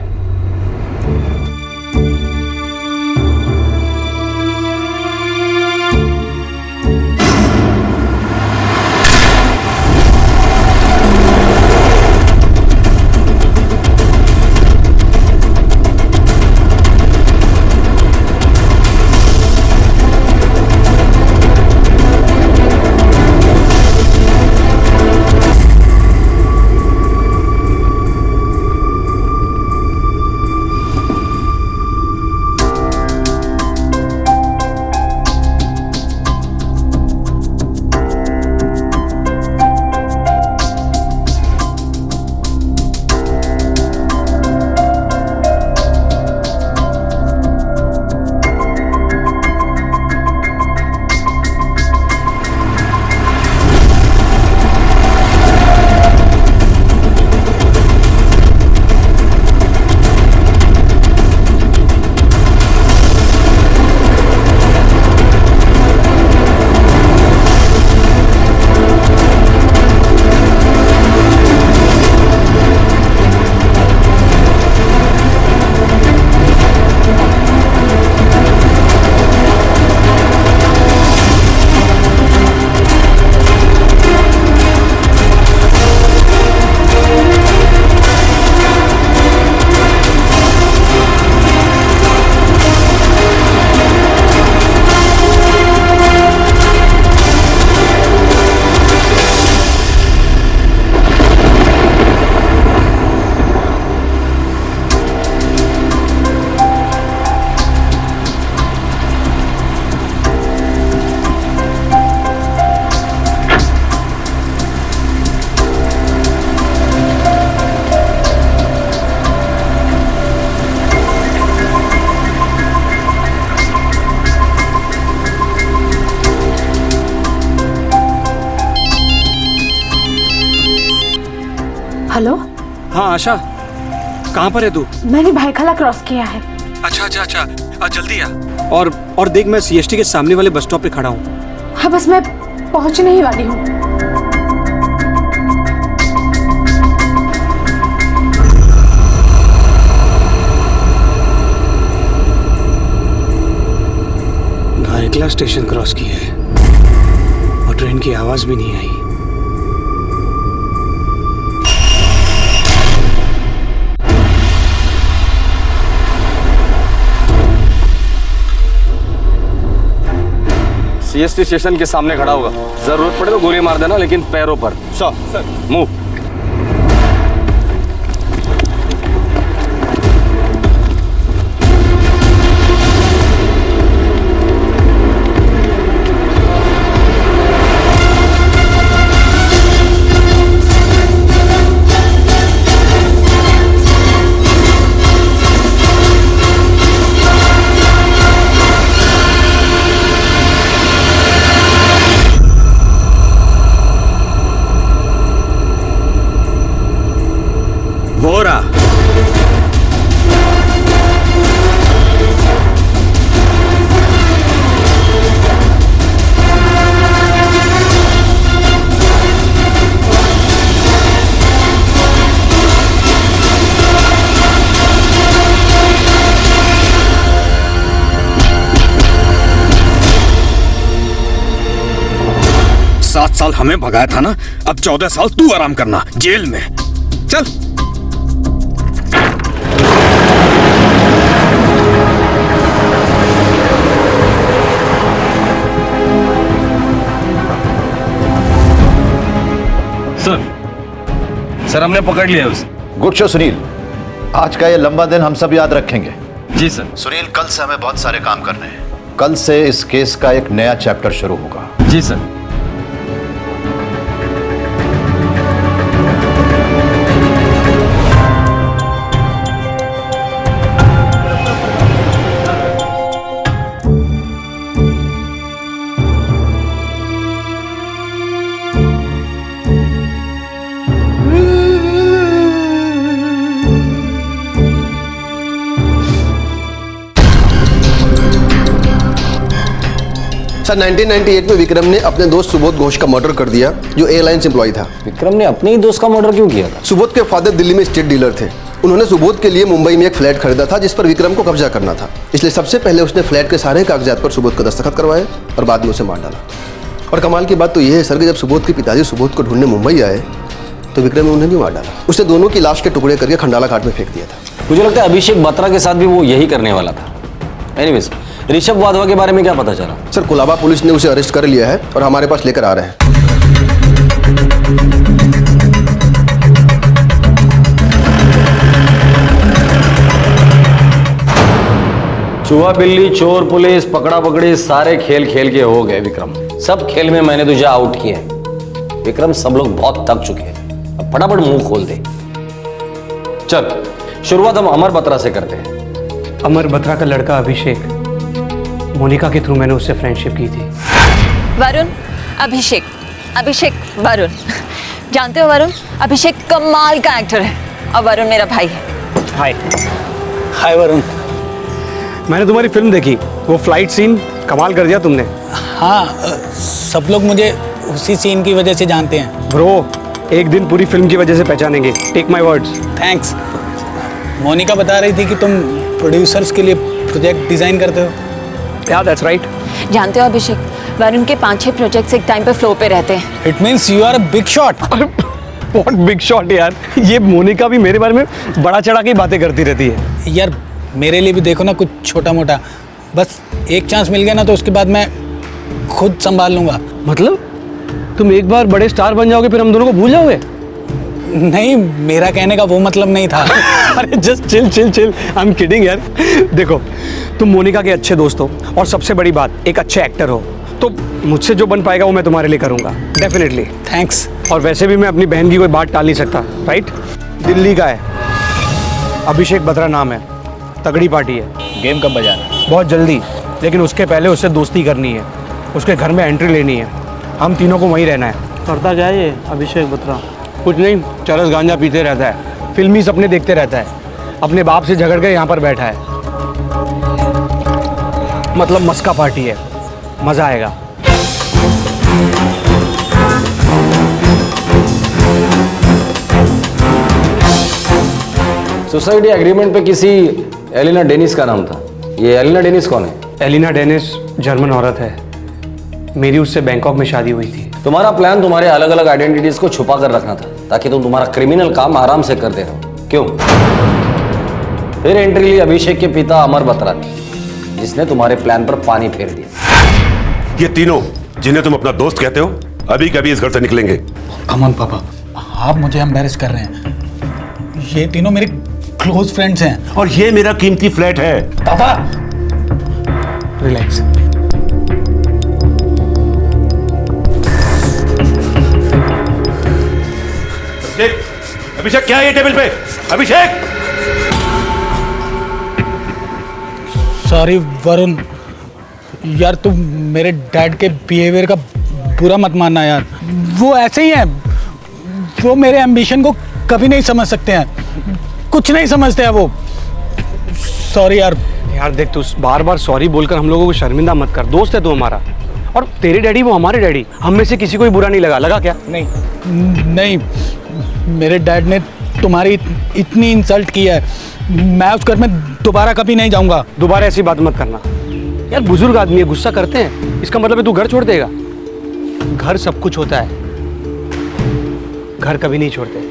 हेलो। हाँ आशा, कहाँ पर है तू? मैंने भाईखला क्रॉस किया है। अच्छा, जल्दी आ। और देख, मैं CST के सामने वाले बस स्टॉप पे खड़ा हूँ। हाँ बस मैं पहुँचने ही वाली हूँ। भाईखला स्टेशन क्रॉस किया है और ट्रेन की आवाज भी नहीं आई। CST स्टेशन के सामने खड़ा होगा, जरूरत पड़े तो गोली मार देना, लेकिन पैरों पर। Sir move. 7 साल हमें भगाया था ना, अब 14 साल तू आराम करना जेल में। चल। सर हमने पकड़ लिया उसे। गुड शो सुनील, आज का ये लंबा दिन हम सब याद रखेंगे। जी सर। सुनील, कल से हमें बहुत सारे काम करने हैं। कल से इस केस का एक नया चैप्टर शुरू होगा। जी सर। सर 1998 में विक्रम ने अपने दोस्त सुबोध घोष का मर्डर कर दिया, जो एयरलाइंस एम्प्लॉय था। विक्रम ने अपने ही दोस्त का मर्डर क्यों किया था? सुबोध के फादर दिल्ली में स्टेट डीलर थे। उन्होंने सुबोध के लिए मुंबई में एक फ्लैट खरीदा था जिस पर विक्रम को कब्जा करना था, इसलिए सबसे पहले उसने फ्लैट के सारे कागजात पर सुबोध का दस्तखत करवाए और बाद में उसे मार डाला। और कमाल की बात तो यह है सर कि जब सुबोध के पिताजी सुबोध को ढूंढने मुंबई आए तो विक्रम ने उन्हें भी मार डाला। उसने दोनों की लाश के टुकड़े करके खंडाला घाट में फेंक दिया था। मुझे लगता है अभिषेक बत्रा के साथ भी वो यही करने वाला था। एनीवेज, ऋषभ वाधवा के बारे में क्या पता चला? सर कोलाबा पुलिस ने उसे अरेस्ट कर लिया है और हमारे पास लेकर आ रहे हैं। चूहा बिल्ली चोर पुलिस पकड़ा पकड़ी सारे खेल खेल के हो गए विक्रम। सब खेल में मैंने तुझे आउट किया है विक्रम। सब लोग बहुत थक चुके हैं, अब फटाफट मुंह खोल दे। चल शुरुआत हम अमर बत्रा से करते हैं। अमर बत्रा का लड़का अभिषेक, मोनिका के थ्रू मैंने उससे फ्रेंडशिप की थी। वरुण, अभिषेक, अभिषेक वरुण। जानते हो वरुण, अभिषेक कमाल का एक्टर है और वरुण मेरा भाई है। हाय। हाय वरुण। मैंने तुम्हारी फिल्म देखी, वो फ्लाइट सीन कमाल कर दिया तुमने। हाँ, सब लोग मुझे उसी सीन की वजह से जानते हैं। ब्रो, एक दिन पूरी फिल्म की वजह से पहचानेंगे। Take my words. Thanks. Monika बता रही थी कि तुम प्रोड्यूसर्स के लिए प्रोजेक्ट डिजाइन करते हो। Yeah, that's right. जानते हो अभिषेक, वरुण के 5-6 प्रोजेक्ट्स एक टाइम पे फ्लो पे रहते हैं। It means you are a big shot. What big shot यार? ये मोनिका भी मेरे बारे में बड़ा चढ़ा के बातें करती रहती है। यार मेरे लिए भी देखो ना कुछ छोटा मोटा, बस एक चांस मिल गया ना तो उसके बाद मैं खुद संभाल लूंगा। मतलब तुम एक बार बड़े स्टार बन जाओगे फिर हम दोनों को भूल जाओगे? नहीं, मेरा कहने का वो मतलब नहीं था। अरे just chill chill chill, I am kidding यार। देखो, तुम मोनिका के अच्छे दोस्त हो और सबसे बड़ी बात एक अच्छे एक्टर हो, तो मुझसे जो बन पाएगा वो मैं तुम्हारे लिए करूंगा डेफिनेटली। थैंक्स। और वैसे भी मैं अपनी बहन की कोई बात टाल नहीं सकता, राइट? दिल्ली का है, अभिषेक बत्रा नाम है, तगड़ी पार्टी है। गेम कब बजाना? बहुत जल्दी, लेकिन उसके पहले उससे दोस्ती करनी है, उसके घर में एंट्री लेनी है, हम तीनों को वहीं रहना है। करता क्या है ये अभिषेक बत्रा? कुछ नहीं, चरस गांजा पीते रहता है, फिल्मी सपने देखते रहता है, अपने बाप से झगड़ के यहाँ पर बैठा है। मतलब मस्का पार्टी है, मजा आएगा। सोसाइटी एग्रीमेंट पे किसी एलिना डेनिस का नाम था। ये एलिना डेनिस कौन है? एलिना डेनिस जर्मन औरत है, मेरी उससे बैंकॉक में शादी हुई थी। तुम्हारा प्लान तुम्हारे अलग अलग आइडेंटिटीज को छुपा कर रखना था ताकि तुम तुम्हारा क्रिमिनल काम आराम से करते रहो। क्यों? फिर एंट्री ली अभिषेक के पिता अमर बत्रा ने, जिसने तुम्हारे प्लान पर पानी फेर दिया। ये तीनों जिन्हें तुम अपना दोस्त कहते हो अभी कभी इस घर से निकलेंगे। कमन पापा, आप मुझे एम्बैरेस कर रहे हैं। ये तीनों मेरे क्लोज फ्रेंड्स हैं और ये मेरा कीमती फ्लैट है। पापा रिलैक्स। अभिषेक क्या है ये टेबल पे? अभिषेक! सॉरी वरुण, यार तुम मेरे डैड के बिहेवियर का बुरा मत मानना यार। वो ऐसे ही हैं, वो मेरे एम्बिशन को कभी नहीं समझ सकते हैं, कुछ नहीं समझते हैं वो। सॉरी यार। यार देख, तू बार बार सॉरी बोलकर हम लोगों को शर्मिंदा मत कर। दोस्त है तू हमारा, और तेरे डैडी वो हमारे डैडी। हम में से किसी को भी बुरा नहीं लगा क्या? नहीं, मेरे डैड ने तुम्हारी इतनी इंसल्ट की है, मैं उस घर में दोबारा कभी नहीं जाऊंगा। दोबारा ऐसी बात मत करना यार, बुजुर्ग आदमी है, गुस्सा करते हैं। इसका मतलब है तू घर छोड़ देगा? घर सब कुछ होता है, घर कभी नहीं छोड़ते।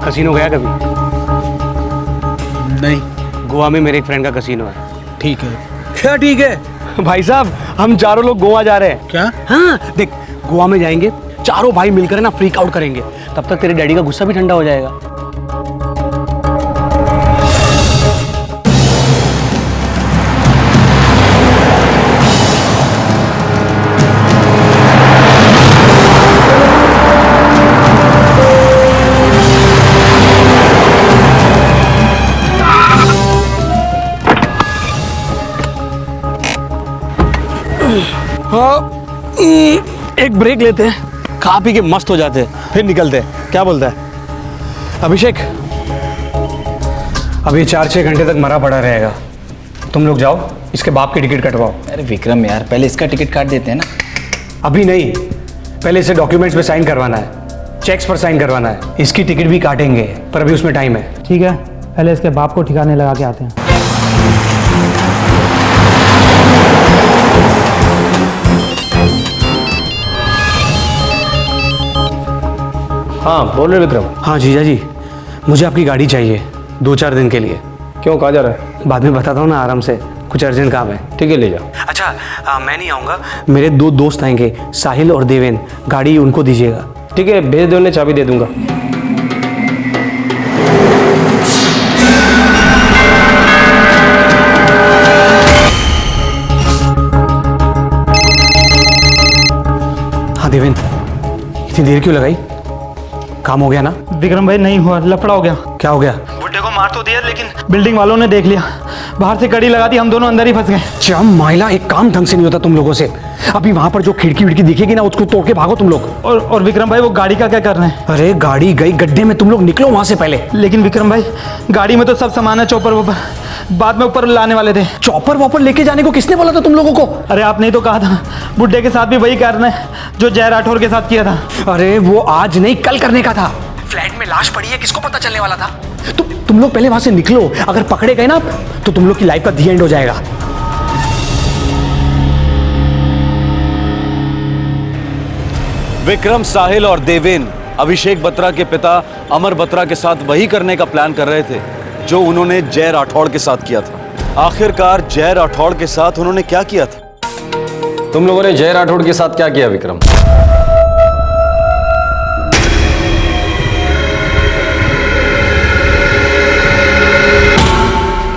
कसीनो गया कभी? नहीं। गोवा में मेरे एक फ्रेंड का कसीनो है। ठीक है। क्या ठीक है? भाई साहब हम चारों लोग गोवा जा रहे हैं। क्या? हाँ देख, गोवा में जाएंगे, चारों भाई मिलकर ना फ्रीक आउट करेंगे, तब तक तेरे डैडी का गुस्सा भी ठंडा हो जाएगा। हाँ, एक ब्रेक लेते हैं, खा पी के मस्त हो जाते हैं, फिर निकलते हैं। क्या बोलता है अभिषेक? अब ये 4-6 घंटे तक मरा पड़ा रहेगा। तुम लोग जाओ, इसके बाप की टिकट कटवाओ। अरे विक्रम यार, पहले इसका टिकट काट देते हैं ना। अभी नहीं, पहले इसे डॉक्यूमेंट्स पे साइन करवाना है, चेक्स पर साइन करवाना है। इसकी टिकट भी काटेंगे, पर अभी उसमें टाइम है। ठीक है, पहले इसके बाप को ठिकाने लगा के आते हैं। हाँ बोल रहे विक्रम। हाँ जीजा जी, मुझे आपकी गाड़ी चाहिए 2-4 दिन के लिए। क्यों, कहाँ जा रहा है? बाद में बताता हूँ ना, आराम से, कुछ अर्जेंट काम है। ठीक है, ले जाओ। अच्छा मैं नहीं आऊँगा, मेरे 2 दोस्त आएंगे, साहिल और देवेन, गाड़ी उनको दीजिएगा। ठीक है, भेज दो, उन्हें चाबी दे दूंगा। हाँ देवेन, इतनी देर क्यों लगाई? काम हो गया ना? विक्रम भाई नहीं हुआ, लफड़ा हो गया। क्या हो गया? बुड्ढे को मार तो दिया, लेकिन बिल्डिंग वालों ने देख लिया, बाहर से कड़ी लगा दी, हम दोनों अंदर ही फंस गए। चम माइला, एक काम ढंग से नहीं होता तुम लोगों से। अभी वहां पर जो खिड़की विड़की दिखेगी ना, उसको तोड़ के भागो तुम लोग। और विक्रम भाई, वो गाड़ी का क्या कर रहे हैं? अरे गाड़ी गई गड्ढे में, तुम लोग निकलो वहां से पहले। लेकिन विक्रम भाई, गाड़ी में तो सब सामान है, चॉपर वॉपर बाद में ऊपर लाने वाले थे। चॉपर वॉपर लेके जाने को किसने बोला था तुम लोगों को? अरे आपने ही तो कहा था, बुड्ढे के साथ भी वही कारण है जो जय राठौर के साथ किया था। अरे वो आज नहीं कल करने का था। फ्लैट में लाश पड़ी है, किसको पता चलने वाला था? तुम लोग पहले वहां से निकलो, अगर पकड़े गए ना तो तुम लोग की लाइफ का दी एंड हो जाएगा। विक्रम, साहिल और देवेन अभिषेक बत्रा के पिता अमर बत्रा के साथ वही करने का प्लान कर रहे थे जो उन्होंने जय राठौड़ के साथ किया था। आखिरकार जय राठौड़ के साथ उन्होंने क्या किया था? तुम लोगों ने जय राठौड़ के साथ क्या किया विक्रम?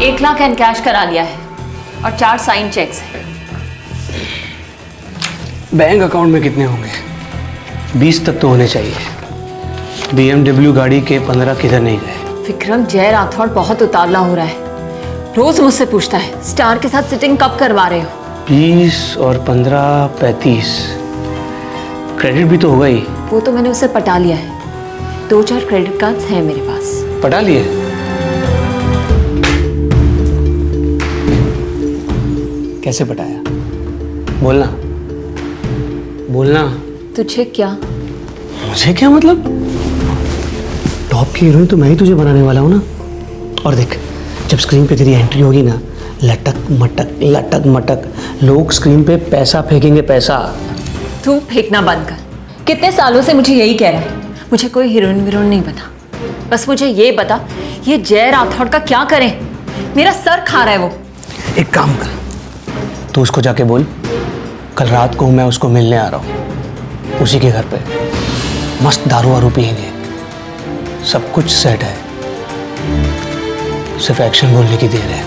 1 लाख एंड कैश करा लिया है और 4 साइन चेक्स हैं। बैंक अकाउंट में कितने होंगे? 20 तक तो होने चाहिए। BMW गाड़ी के 15 किधर नहीं गए? विक्रम, जय राठौड़ बहुत उतावला हो रहा है, रोज मुझसे पूछता है स्टार के साथ सिटिंग कब करवा रहे हो। 20 और 15 35, क्रेडिट भी तो होगा ही। वो तो मैंने उसे पटा लिया है, 2-4 क्रेडिट कार्ड्स हैं मेरे पास। पटा लिए? कैसे पटाया? बोलना बोलना। तुझे क्या? मुझे क्या मतलब? टॉप की हीरोइन तो मैं ही तुझे बनाने वाला हूँ ना। और देख, जब स्क्रीन पे तेरी एंट्री होगी ना, लटक मटक लोग स्क्रीन पे पैसा फेंकेंगे, पैसा। तू फेंकना बंद कर। कितने सालों से मुझे यही कह रहा है, मुझे कोई हीरोइन वीरोइन नहीं बता, बस मुझे ये बता ये जय राठौड़ का क्या करें, मेरा सर खा रहा है वो। एक काम कर, तू उसको जाके बोल कल रात को मैं उसको मिलने आ रहा हूँ, उसी के घर पे मस्त दारू वारू पियेंगे, सब कुछ सेट है, सिर्फ एक्शन बोलने की देर है।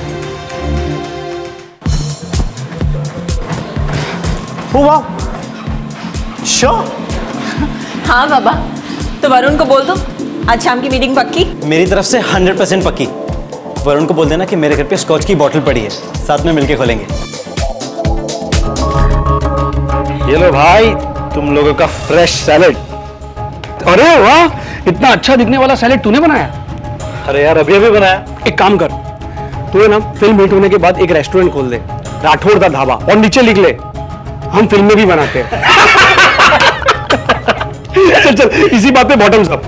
हाँ बाबा, तो वरुण को बोल दो आज शाम की मीटिंग पक्की? मेरी तरफ से 100% पक्की। वरुण को बोल देना कि मेरे घर पे स्कॉच की बोतल पड़ी है, साथ में मिलके खोलेंगे। ये लो भाई, तुम लोगों का फ्रेश सैलेड। अरे वाह, इतना अच्छा दिखने वाला सैलेड तूने बनाया? अरे यार अभी बनाया। एक काम कर, तू ना फिल्म हिट होने के बाद एक रेस्टोरेंट खोल दे, राठौड़ दा ढाबा, और नीचे लिख ले हम फिल्में भी बनाते हैं। चल चल, इसी बात पे बॉटम्स अप।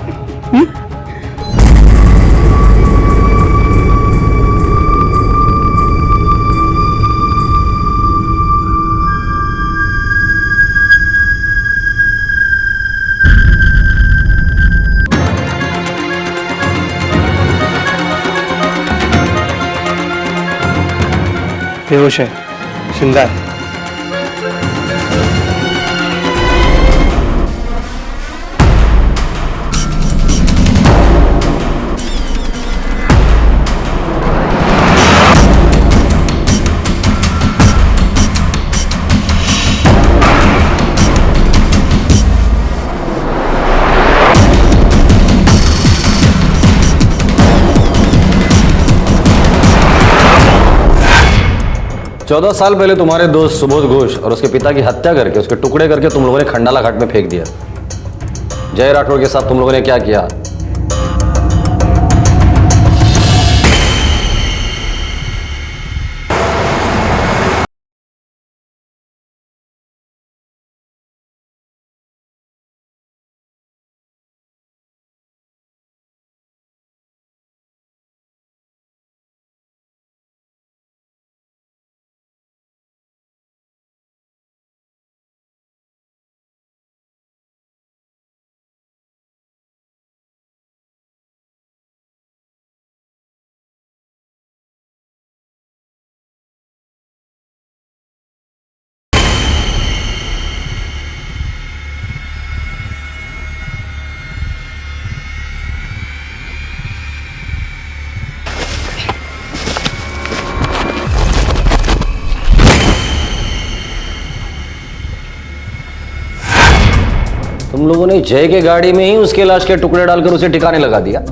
बेहोश है, जिंदा है। चौदह साल पहले तुम्हारे दोस्त सुबोध घोष और उसके पिता की हत्या करके उसके टुकड़े करके तुम लोगों ने खंडाला घाट में फेंक दिया। जय राठौड़ के साथ तुम लोगों ने क्या किया? तुम लोगों ने जय के गाड़ी में ही उसके लाश के टुकड़े डालकर उसे ठिकाने लगा दिया।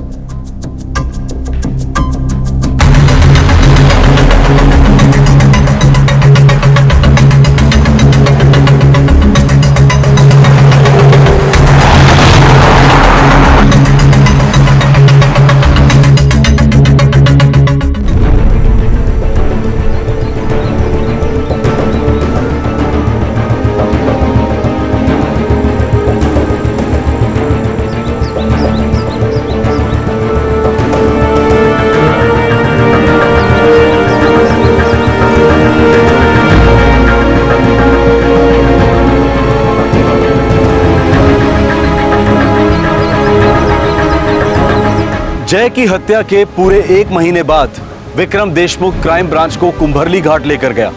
जय की हत्या के पूरे 1 महीने बाद विक्रम देशमुख क्राइम ब्रांच को कुंभरली घाट लेकर गया,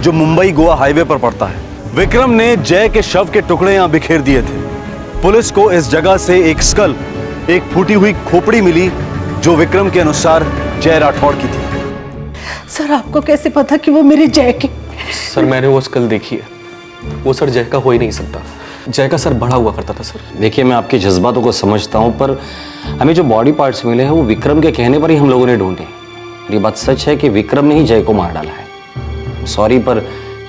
जो मुंबई गोवा हाईवे पर पड़ता है। विक्रम ने जय के शव के टुकड़े यहां बिखेर दिए थे। पुलिस को इस जगह से एक स्कल, एक फूटी हुई खोपड़ी मिली, जो विक्रम के अनुसार जय राठौड़ की थी। सर, आपको कैसे पता कि वो मेरे जय के? सर, मैंने वो स्कल देखी है। वो सर जय का हो ही नहीं सकता। जय का सर बड़ा हुआ करता था सर। देखिए, मैं आपके जज्बातों को समझता हूं, पर हमें जो बॉडी पार्ट्स मिले हैं वो विक्रम के कहने पर ही हम लोगों ने ढूंढे। ये बात सच है कि विक्रम ने ही जय को मार डाला है। सॉरी, पर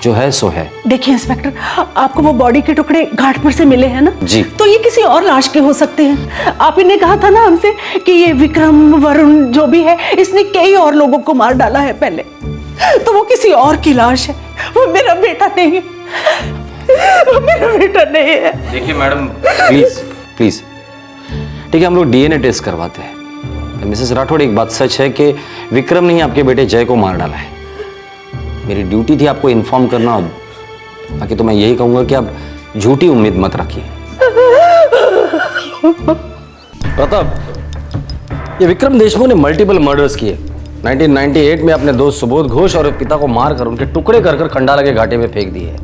जो है सो है। देखिए इंस्पेक्टर, आपको वो बॉडी के टुकड़े घाट पर से मिले हैं ना जी, तो ये किसी और लाश के हो सकते हैं। आप इन्हें कहा था ना हमसे कि ये विक्रम वरुण जो भी है, इसने कई और लोगों को मार डाला है पहले, तो वो किसी और की लाश है। वो मेरा बेटा नहीं है, वो मेरा बेटा नहीं है। देखिए मैडम, प्लीज प्लीज, ठीक है, हम लोग डीएनए टेस्ट करवाते हैं। मिसेस राठौड़, एक बात सच है कि विक्रम ने ही आपके बेटे जय को मार डाला है। मेरी ड्यूटी थी आपको इन्फॉर्म करना, बाकी तो मैं यही कहूंगा कि आप झूठी उम्मीद मत रखिए। प्रताप, ये विक्रम देशमुख ने मल्टीपल मर्डर्स किए। 1998 में अपने दोस्त सुबोध घोष और पिता को मारकर उनके टुकड़े कर खंडाला के घाटे में फेंक दिए।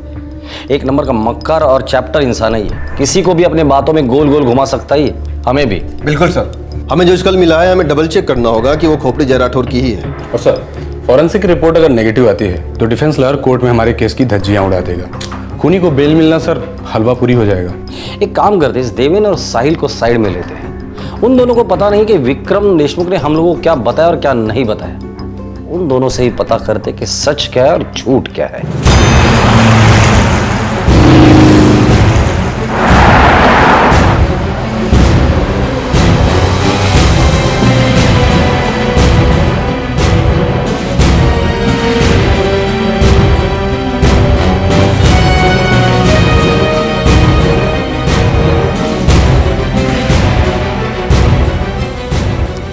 एक नंबर का मक्कार और चैप्टर इंसान है ये। किसी को भी अपने बातों में गोल गोल घुमा सकता है, हमें भी। बिल्कुल सर, हमें जो स्कल मिला है हमें डबल चेक करना होगा कि वो खोपड़ी जय राठौड़ की ही है। और सर, फॉरेंसिक रिपोर्ट अगर नेगेटिव आती है तो डिफेंस लॉयर कोर्ट में हमारे केस की धज्जियां उड़ा देगा। खूनी को बेल मिलना सर हलवा पूरी हो जाएगा। एक काम करते हैं, इस देवेन और साहिल को साइड में लेते हैं। उन दोनों को पता नहीं कि विक्रम देशमुख ने हम लोगों को क्या बताया और क्या नहीं बताया। उन दोनों से ही पता करते कि सच क्या है और झूठ क्या है।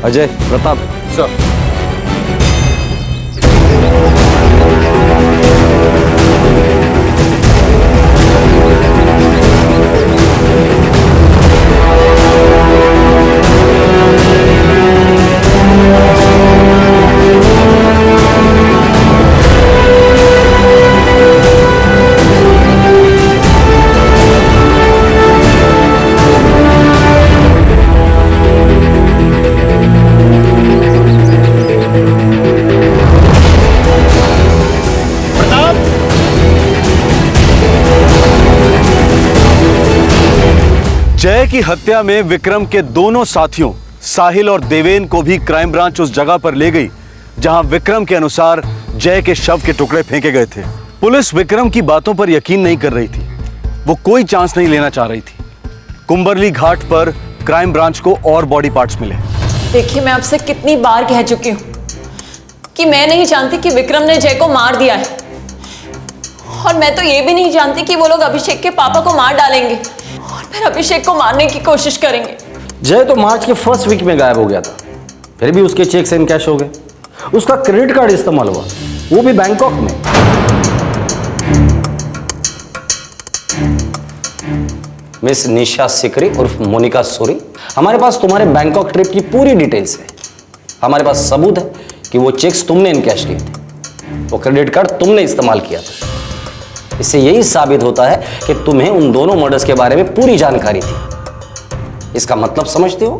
अजय, प्रताप सर, जय की हत्या में विक्रम के दोनों साथियों साहिल और देवेन को भी क्राइम ब्रांच उस जगह पर ले गई जहां विक्रम के अनुसार जय के शव के टुकड़े फेंके गए थे। पुलिस विक्रम की बातों पर यकीन नहीं कर रही थी, वो कोई चांस नहीं लेना चाह रही थी। कुंबरली घाट पर क्राइम ब्रांच को और बॉडी पार्ट्स मिले। देखिए, मैं आपसे कितनी बार कह चुकी हूँ कि मैं नहीं जानती कि विक्रम ने जय को मार दिया है, और मैं तो ये भी नहीं जानती कि वो लोग अभिषेक के पापा को मार डालेंगे और फिर अभिषेक को मारने की कोशिश करेंगे। जय तो मार्च के फर्स्ट वीक में गायब हो गया था, फिर भी उसके चेक्स इन कैश हो गए। उसका क्रेडिट कार्ड इस्तेमाल हुआ, वो भी बैंकॉक में। मिस निशा सिकरी उर्फ मोनिका सूरी, हमारे पास तुम्हारे बैंकॉक ट्रिप की पूरी डिटेल्स है। हमारे पास सबूत है कि वो चेक्स तुमने इनकैश किए थे, वो क्रेडिट कार्ड तुमने इस्तेमाल किया था। इससे यही साबित होता है कि तुम्हें उन दोनों मर्डर्स के बारे में पूरी जानकारी थी। इसका मतलब समझते हो?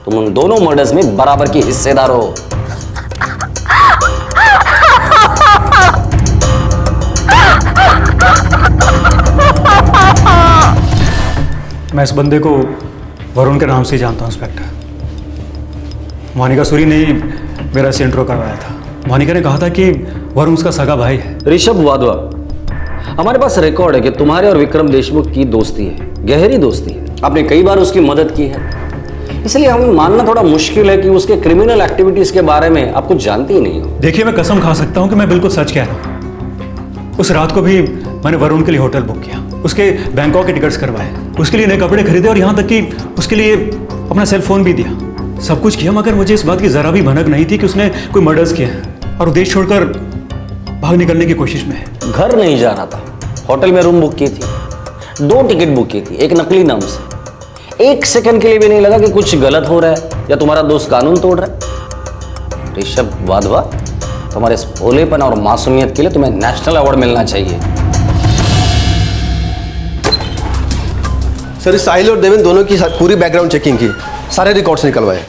तुम उन दोनों मर्डर्स में बराबर की हिस्सेदार हो। मैं इस बंदे को वरुण के नाम से ही जानता हूं इंस्पेक्टर। मोनिका सूरी ने मेरा से इंट्रो करवाया था। मोनिका ने कहा था कि वरुण उसका सगा भाई है। ऋषभ वाधवा, हमारे पास रिकॉर्ड है कि तुम्हारे और विक्रम देशमुख की दोस्ती है, गहरी दोस्ती है। आपने कई बार उसकी मदद की है, इसलिए हमें मानना थोड़ा मुश्किल है कि उसके क्रिमिनल एक्टिविटीज के बारे में आप कुछ जानती ही नहीं हो। देखिए, मैं कसम खा सकता हूं कि मैं बिल्कुल सच कह रहा हूं। उस रात को भी मैंने वरुण के लिए होटल बुक किया, उसके बैंकॉक के टिकट्स करवाए, उसके लिए नए कपड़े खरीदे और यहाँ तक कि उसके लिए अपना सेल फोन भी दिया। सब कुछ किया, मगर मुझे इस बात की जरा भी भनक नहीं थी कि उसने कोई मर्डर्स किया है और देश छोड़कर भाग निकलने की कोशिश में है। घर नहीं जा रहा था, होटल में रूम बुक की थी, 2 टिकट बुक की थी, एक नकली नाम से। 1 सेकंड के लिए भी नहीं लगा कि कुछ गलत हो रहा है या तुम्हारा दोस्त कानून तोड़ रहा है। ऋषभ वाधवा, तुम्हारे इस भोलेपन और मासूमियत के लिए तुम्हें नेशनल अवार्ड मिलना चाहिए। सर, साहिल और देवेन दोनों की पूरी बैकग्राउंड चेकिंग की, सारे रिकॉर्ड्स निकलवाए।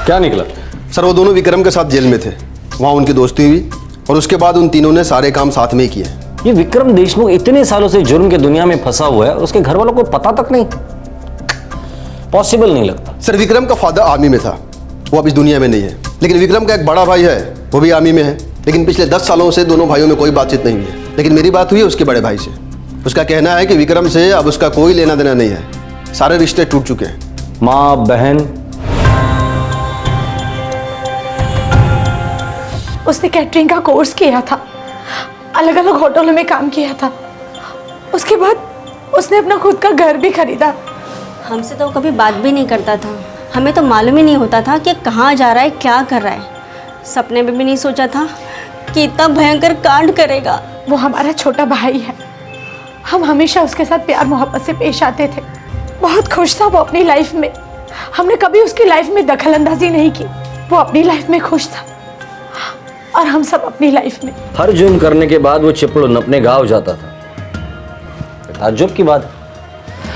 क्या निकला? सर, वो दोनों विक्रम के साथ जेल में थे, वहाँ उनकी दोस्ती हुई और उसके बाद उन तीनों ने सारे काम साथ में ही किए। ये विक्रम देशमुख इतने सालों से जुर्म की दुनिया में फंसा हुआ है, उसके घर वालों को पता तक नहीं? पॉसिबल नहीं लगता। सर, विक्रम का फादर आर्मी में था, वो अब इस दुनिया में नहीं है। लेकिन विक्रम का एक बड़ा भाई है, वो भी आर्मी में है। लेकिन पिछले 10 सालों से दोनों भाइयों में कोई बातचीत नहीं हुई है। लेकिन मेरी बात हुई है उसके बड़े भाई से। उसका कहना है कि विक्रम से अब उसका कोई लेना देना नहीं है, सारे रिश्ते टूट चुके हैं। माँ, बहन? उसने कैटरिंग का कोर्स किया था, अलग अलग होटलों में काम किया था। उसके बाद उसने अपना खुद का घर भी खरीदा। हमसे तो कभी बात भी नहीं करता था, हमें तो मालूम ही नहीं होता था कि कहाँ जा रहा है, क्या कर रहा है। सपने में भी नहीं सोचा था कि इतना भयंकर कांड करेगा। वो हमारा छोटा भाई है, हम हमेशा उसके साथ प्यार मोहब्बत से पेश आते थे। बहुत खुश था वो अपनी लाइफ में, हमने कभी उसकी लाइफ में दखल अंदाजी नहीं की। वो अपनी लाइफ में खुश था और हम सब अपनी लाइफ में। हर जुर्म करने के बाद वो चिपड़ुन अपने गाँव जाता था। ताज्जुब की बात,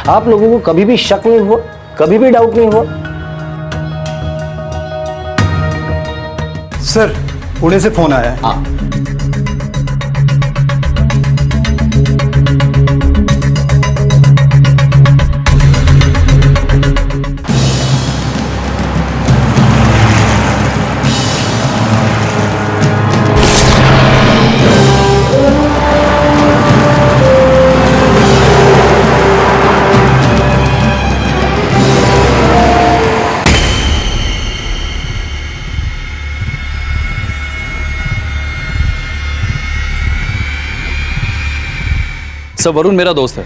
आप लोगों को कभी भी शक नहीं हुआ, कभी भी डाउट नहीं हुआ? सर, पुणे से फोन आया है। हाँ। सर, वरुण मेरा दोस्त है।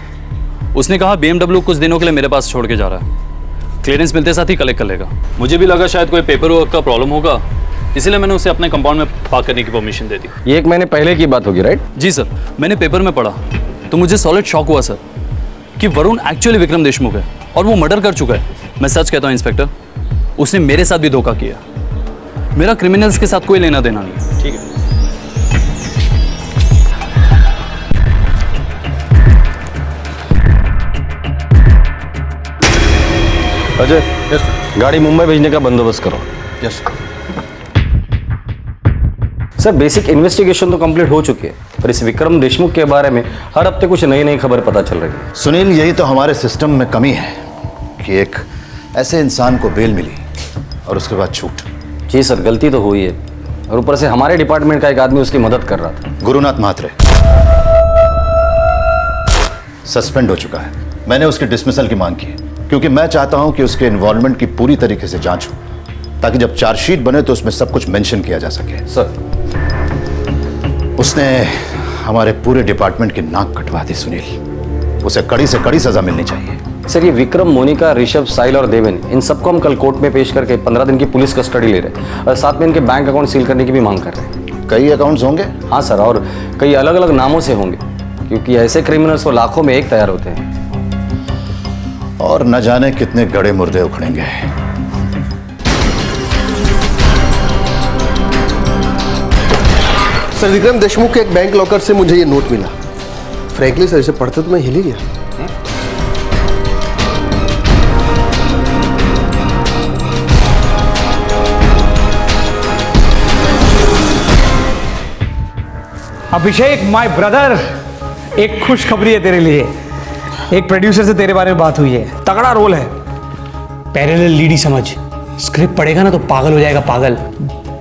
उसने कहा BMW कुछ दिनों के लिए मेरे पास छोड़ के जा रहा है। क्लियरेंस मिलते साथ ही कलेक्ट कर लेगा। मुझे भी लगा शायद कोई पेपर वर्क का प्रॉब्लम होगा, इसीलिए मैंने उसे अपने कंपाउंड में पार्क करने की परमिशन दे दी। ये 1 महीने पहले की बात होगी, राइट? जी सर, मैंने पेपर में पढ़ा तो मुझे सॉलिड शॉक हुआ सर कि वरुण एक्चुअली विक्रम देशमुख है और वो मर्डर कर चुका है। मैं सच कहता हूँ इंस्पेक्टर, उसने मेरे साथ भी धोखा किया। मेरा क्रिमिनल्स के साथ कोई लेना देना नहीं। ठीक है। अजय, गाड़ी मुंबई भेजने का बंदोबस्त करो। यस। सर बेसिक इन्वेस्टिगेशन तो कंप्लीट हो चुकी है, पर इस विक्रम देशमुख के बारे में हर हफ्ते कुछ नई नई खबर पता चल रही है। सुनील, यही तो हमारे सिस्टम में कमी है कि एक ऐसे इंसान को बेल मिली और उसके बाद छूट। जी सर, गलती तो हुई है, और ऊपर से हमारे डिपार्टमेंट का एक आदमी उसकी मदद कर रहा था। गुरुनाथ महात्रे सस्पेंड हो चुका है। मैंने उसकी डिसमिसल की मांग की है, क्योंकि मैं चाहता हूं कि उसके इन्वॉल्वमेंट की पूरी तरीके से जांच हो, ताकि जब चार्जशीट बने तो उसमें सब कुछ मेंशन किया जा सके। सर, उसने हमारे पूरे डिपार्टमेंट की नाक कटवा दी सुनील। उसे कड़ी से कड़ी सजा मिलनी चाहिए। सर, ये विक्रम, मोनिका, ऋषभ, साहिल और देवेन, इन सबको हम कल कोर्ट में पेश करके 15 दिन की पुलिस कस्टडी ले रहे हैं, और साथ में इनके बैंक अकाउंट सील करने की भी मांग कर रहे हैं। कई अकाउंट्स होंगे? हाँ सर, और कई अलग अलग नामों से होंगे, क्योंकि ऐसे क्रिमिनल्स तो लाखों में एक तैयार होते हैं। और न जाने कितने गड़े मुर्दे उखड़ेंगे। सर, विक्रम देशमुख के एक बैंक लॉकर से मुझे ये नोट मिला। फ्रैंकली सर, इसे पढ़ते तो मैं हिल ही गया। अभिषेक माय ब्रदर, एक खुशखबरी है तेरे लिए। एक प्रोड्यूसर से तेरे बारे में बात हुई है, तगड़ा रोल है। पैरेलल लीड ही समझ। स्क्रिप्ट पढ़ेगा ना तो पागल हो जाएगा, पागल।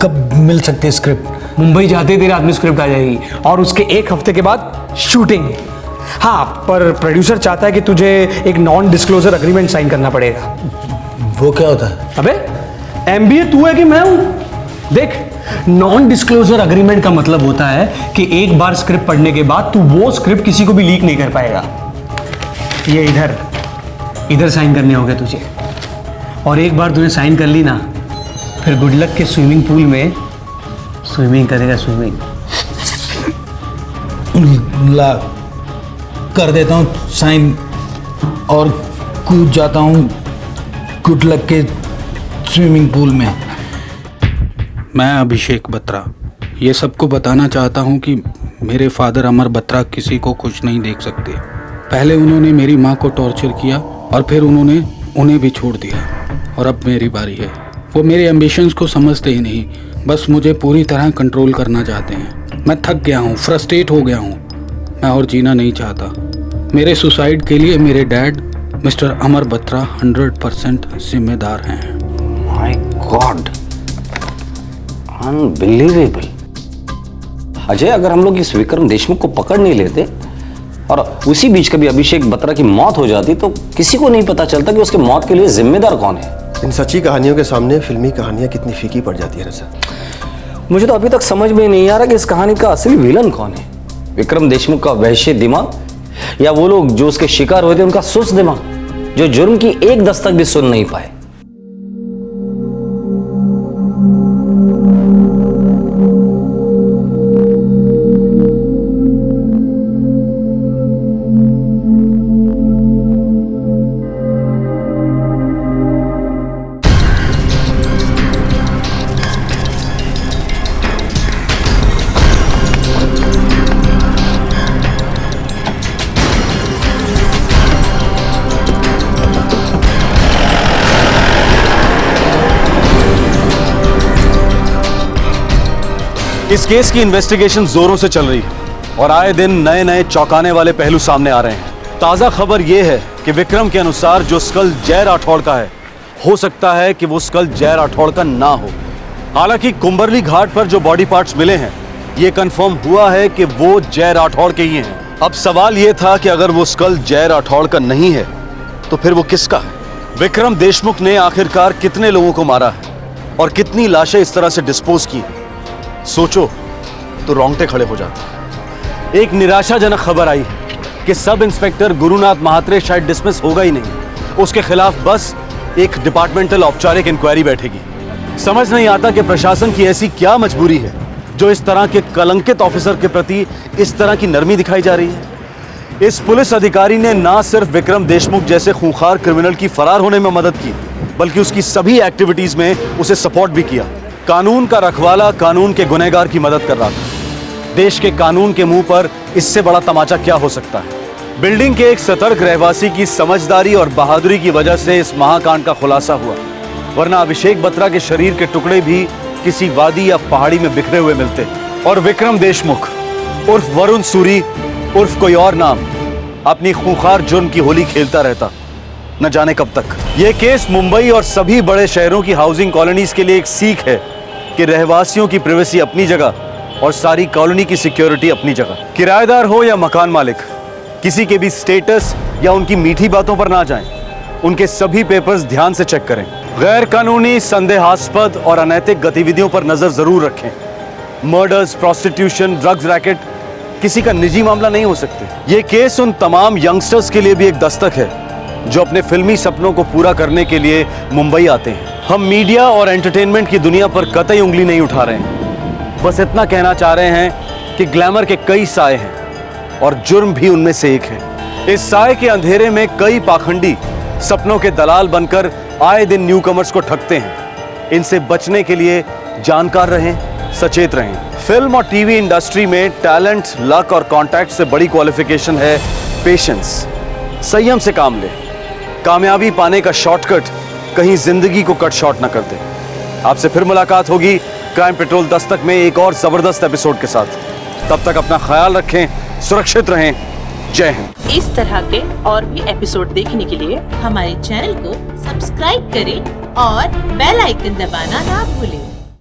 कब मिल सकते हैं स्क्रिप्ट? मुंबई जाते ही तेरे हाथ में स्क्रिप्ट आ जाएगी, और उसके एक हफ्ते के बाद शूटिंग। हाँ, पर प्रोड्यूसर चाहता है कि तुझे एक नॉन डिस्क्लोजर अग्रीमेंट साइन करना पड़ेगा। वो क्या होता है? अबे MBA तू है कि मैं हूं? देख, नॉन डिस्क्लोजर अग्रीमेंट का मतलब होता है कि एक बार स्क्रिप्ट पढ़ने के बाद तू वो स्क्रिप्ट किसी को भी लीक नहीं कर पाएगा। ये इधर साइन करने होंगे तुझे, और एक बार तूने साइन कर ली ना, फिर गुड लक के स्विमिंग पूल में स्विमिंग करेगा, स्विमिंग। ला कर देता हूँ साइन और कूद जाता हूँ गुड लक के स्विमिंग पूल में। मैं अभिषेक बत्रा ये सबको बताना चाहता हूँ कि मेरे फादर अमर बत्रा किसी को खुश नहीं देख सकते। पहले उन्होंने मेरी माँ को टॉर्चर किया और फिर उन्होंने उन्हें भी छोड़ दिया, और अब मेरी बारी है। वो मेरे एम्बिशंस को समझते ही नहीं, बस मुझे पूरी तरह कंट्रोल करना चाहते हैं। मैं थक गया हूँ, फ्रस्ट्रेट हो गया हूँ, मैं और जीना नहीं चाहता। मेरे सुसाइड के लिए मेरे डैड मिस्टर अमर बत्रा 100% जिम्मेदार हैं। My God, unbelievable. अजय, अगर हम लोग इस विक्रम देशमुख को पकड़ नहीं लेते और उसी बीच कभी अभिषेक बत्रा की मौत हो जाती, तो किसी को नहीं पता चलता कि उसके मौत के लिए जिम्मेदार कौन है। इन सच्ची कहानियों के सामने फिल्मी कहानियां कितनी फीकी पड़ जाती है ना सर। मुझे तो अभी तक समझ में नहीं आ रहा कि इस कहानी का असली विलन कौन है। विक्रम देशमुख का वहशी दिमाग, या वो लोग जो उसके शिकार हुए थे उनका सुस्त दिमाग, जो जुर्म की एक दस्तक भी सुन नहीं पाए। इस केस की इन्वेस्टिगेशन जोरों से चल रही है और आए दिन नए नए चौंकाने वाले पहलू सामने आ रहे हैं। ताजा खबर यह है कि विक्रम के अनुसार जो स्कल जय राठौड़ का है, हो सकता है कि वो स्कल जय राठौड़ का ना हो। हालांकि कुंबरली घाट पर जो बॉडी पार्ट्स मिले हैं, ये कंफर्म हुआ है कि वो जय राठौड़ के ही हैं। अब सवाल यह था कि अगर वो स्कल जय राठौड़ का नहीं है तो फिर वो किसका है? विक्रम देशमुख ने आखिरकार कितने लोगों को मारा है और कितनी लाशें इस तरह से डिस्पोज की? सोचो तो रोंगटे खड़े हो जाते हैं। एक निराशाजनक खबर आई है कि सब इंस्पेक्टर गुरुनाथ महात्रे शायद डिसमिस होगा ही नहीं। उसके खिलाफ बस एक डिपार्टमेंटल औपचारिक इंक्वायरी बैठेगी। समझ नहीं आता कि प्रशासन की ऐसी क्या मजबूरी है जो इस तरह के कलंकित ऑफिसर के प्रति इस तरह की नरमी दिखाई जा रही है। इस पुलिस अधिकारी ने ना सिर्फ विक्रम देशमुख जैसे खूंखार क्रिमिनल की फरार होने में मदद की, बल्कि उसकी सभी एक्टिविटीज में उसे सपोर्ट भी किया। कानून का रखवाला कानून के गुनहगार की मदद कर रहा था। देश के कानून के मुंह पर इससे बड़ा तमाचा क्या हो सकता है? बिल्डिंग के एक सतर्क रहवासी की समझदारी और बहादुरी की वजह से इस महाकांड का खुलासा हुआ, वरना अभिषेक बत्रा के शरीर के टुकड़े भी किसी वादी या पहाड़ी में बिखरे हुए मिलते। और विक्रम देशमुख उर्फ वरुण सूरी उर्फ कोई और नाम अपनी खूंखार जुर्म की होली खेलता रहता, न जाने कब तक। यह केस मुंबई और सभी बड़े शहरों की हाउसिंग कॉलोनीज के लिए एक सीख है कि रहवासियों की प्राइवेसी अपनी जगह और सारी कॉलोनी की सिक्योरिटी अपनी जगह। किराएदार हो या मकान मालिक, किसी के भी स्टेटस या उनकी मीठी बातों पर ना जाएं। उनके सभी पेपर्स ध्यान से चेक करें। गैर कानूनी, संदेहास्पद और अनैतिक गतिविधियों पर नजर जरूर रखें। मर्डर्स, प्रोस्टिट्यूशन, ड्रग्स रैकेट किसी का निजी मामला नहीं हो सकते। ये केस उन तमाम यंगस्टर्स के लिए भी एक दस्तक है जो अपने फिल्मी सपनों को पूरा करने के लिए मुंबई आते हैं। हम मीडिया और एंटरटेनमेंट की दुनिया पर कतई उंगली नहीं उठा रहे हैं, बस इतना कहना चाह रहे हैं कि ग्लैमर के कई साए हैं और जुर्म भी उनमें से एक है। इस साए के अंधेरे में कई पाखंडी सपनों के दलाल बनकर आए दिन न्यूकमर्स को ठगते हैं। इनसे बचने के लिए जानकार रहें, सचेत रहें। फिल्म और टीवी इंडस्ट्री में टैलेंट, लक और कॉन्टैक्ट से बड़ी क्वालिफिकेशन है पेशेंस। संयम से काम ले। कामयाबी पाने का शॉर्टकट कहीं जिंदगी को कट शॉर्ट ना कर दे। आपसे फिर मुलाकात होगी क्राइम पेट्रोल दस्तक में एक और जबरदस्त एपिसोड के साथ। तब तक अपना ख्याल रखें, सुरक्षित रहें। जय हिंद। इस तरह के और भी एपिसोड देखने के लिए हमारे चैनल को सब्सक्राइब करें और बेल आइकन दबाना ना भूलें।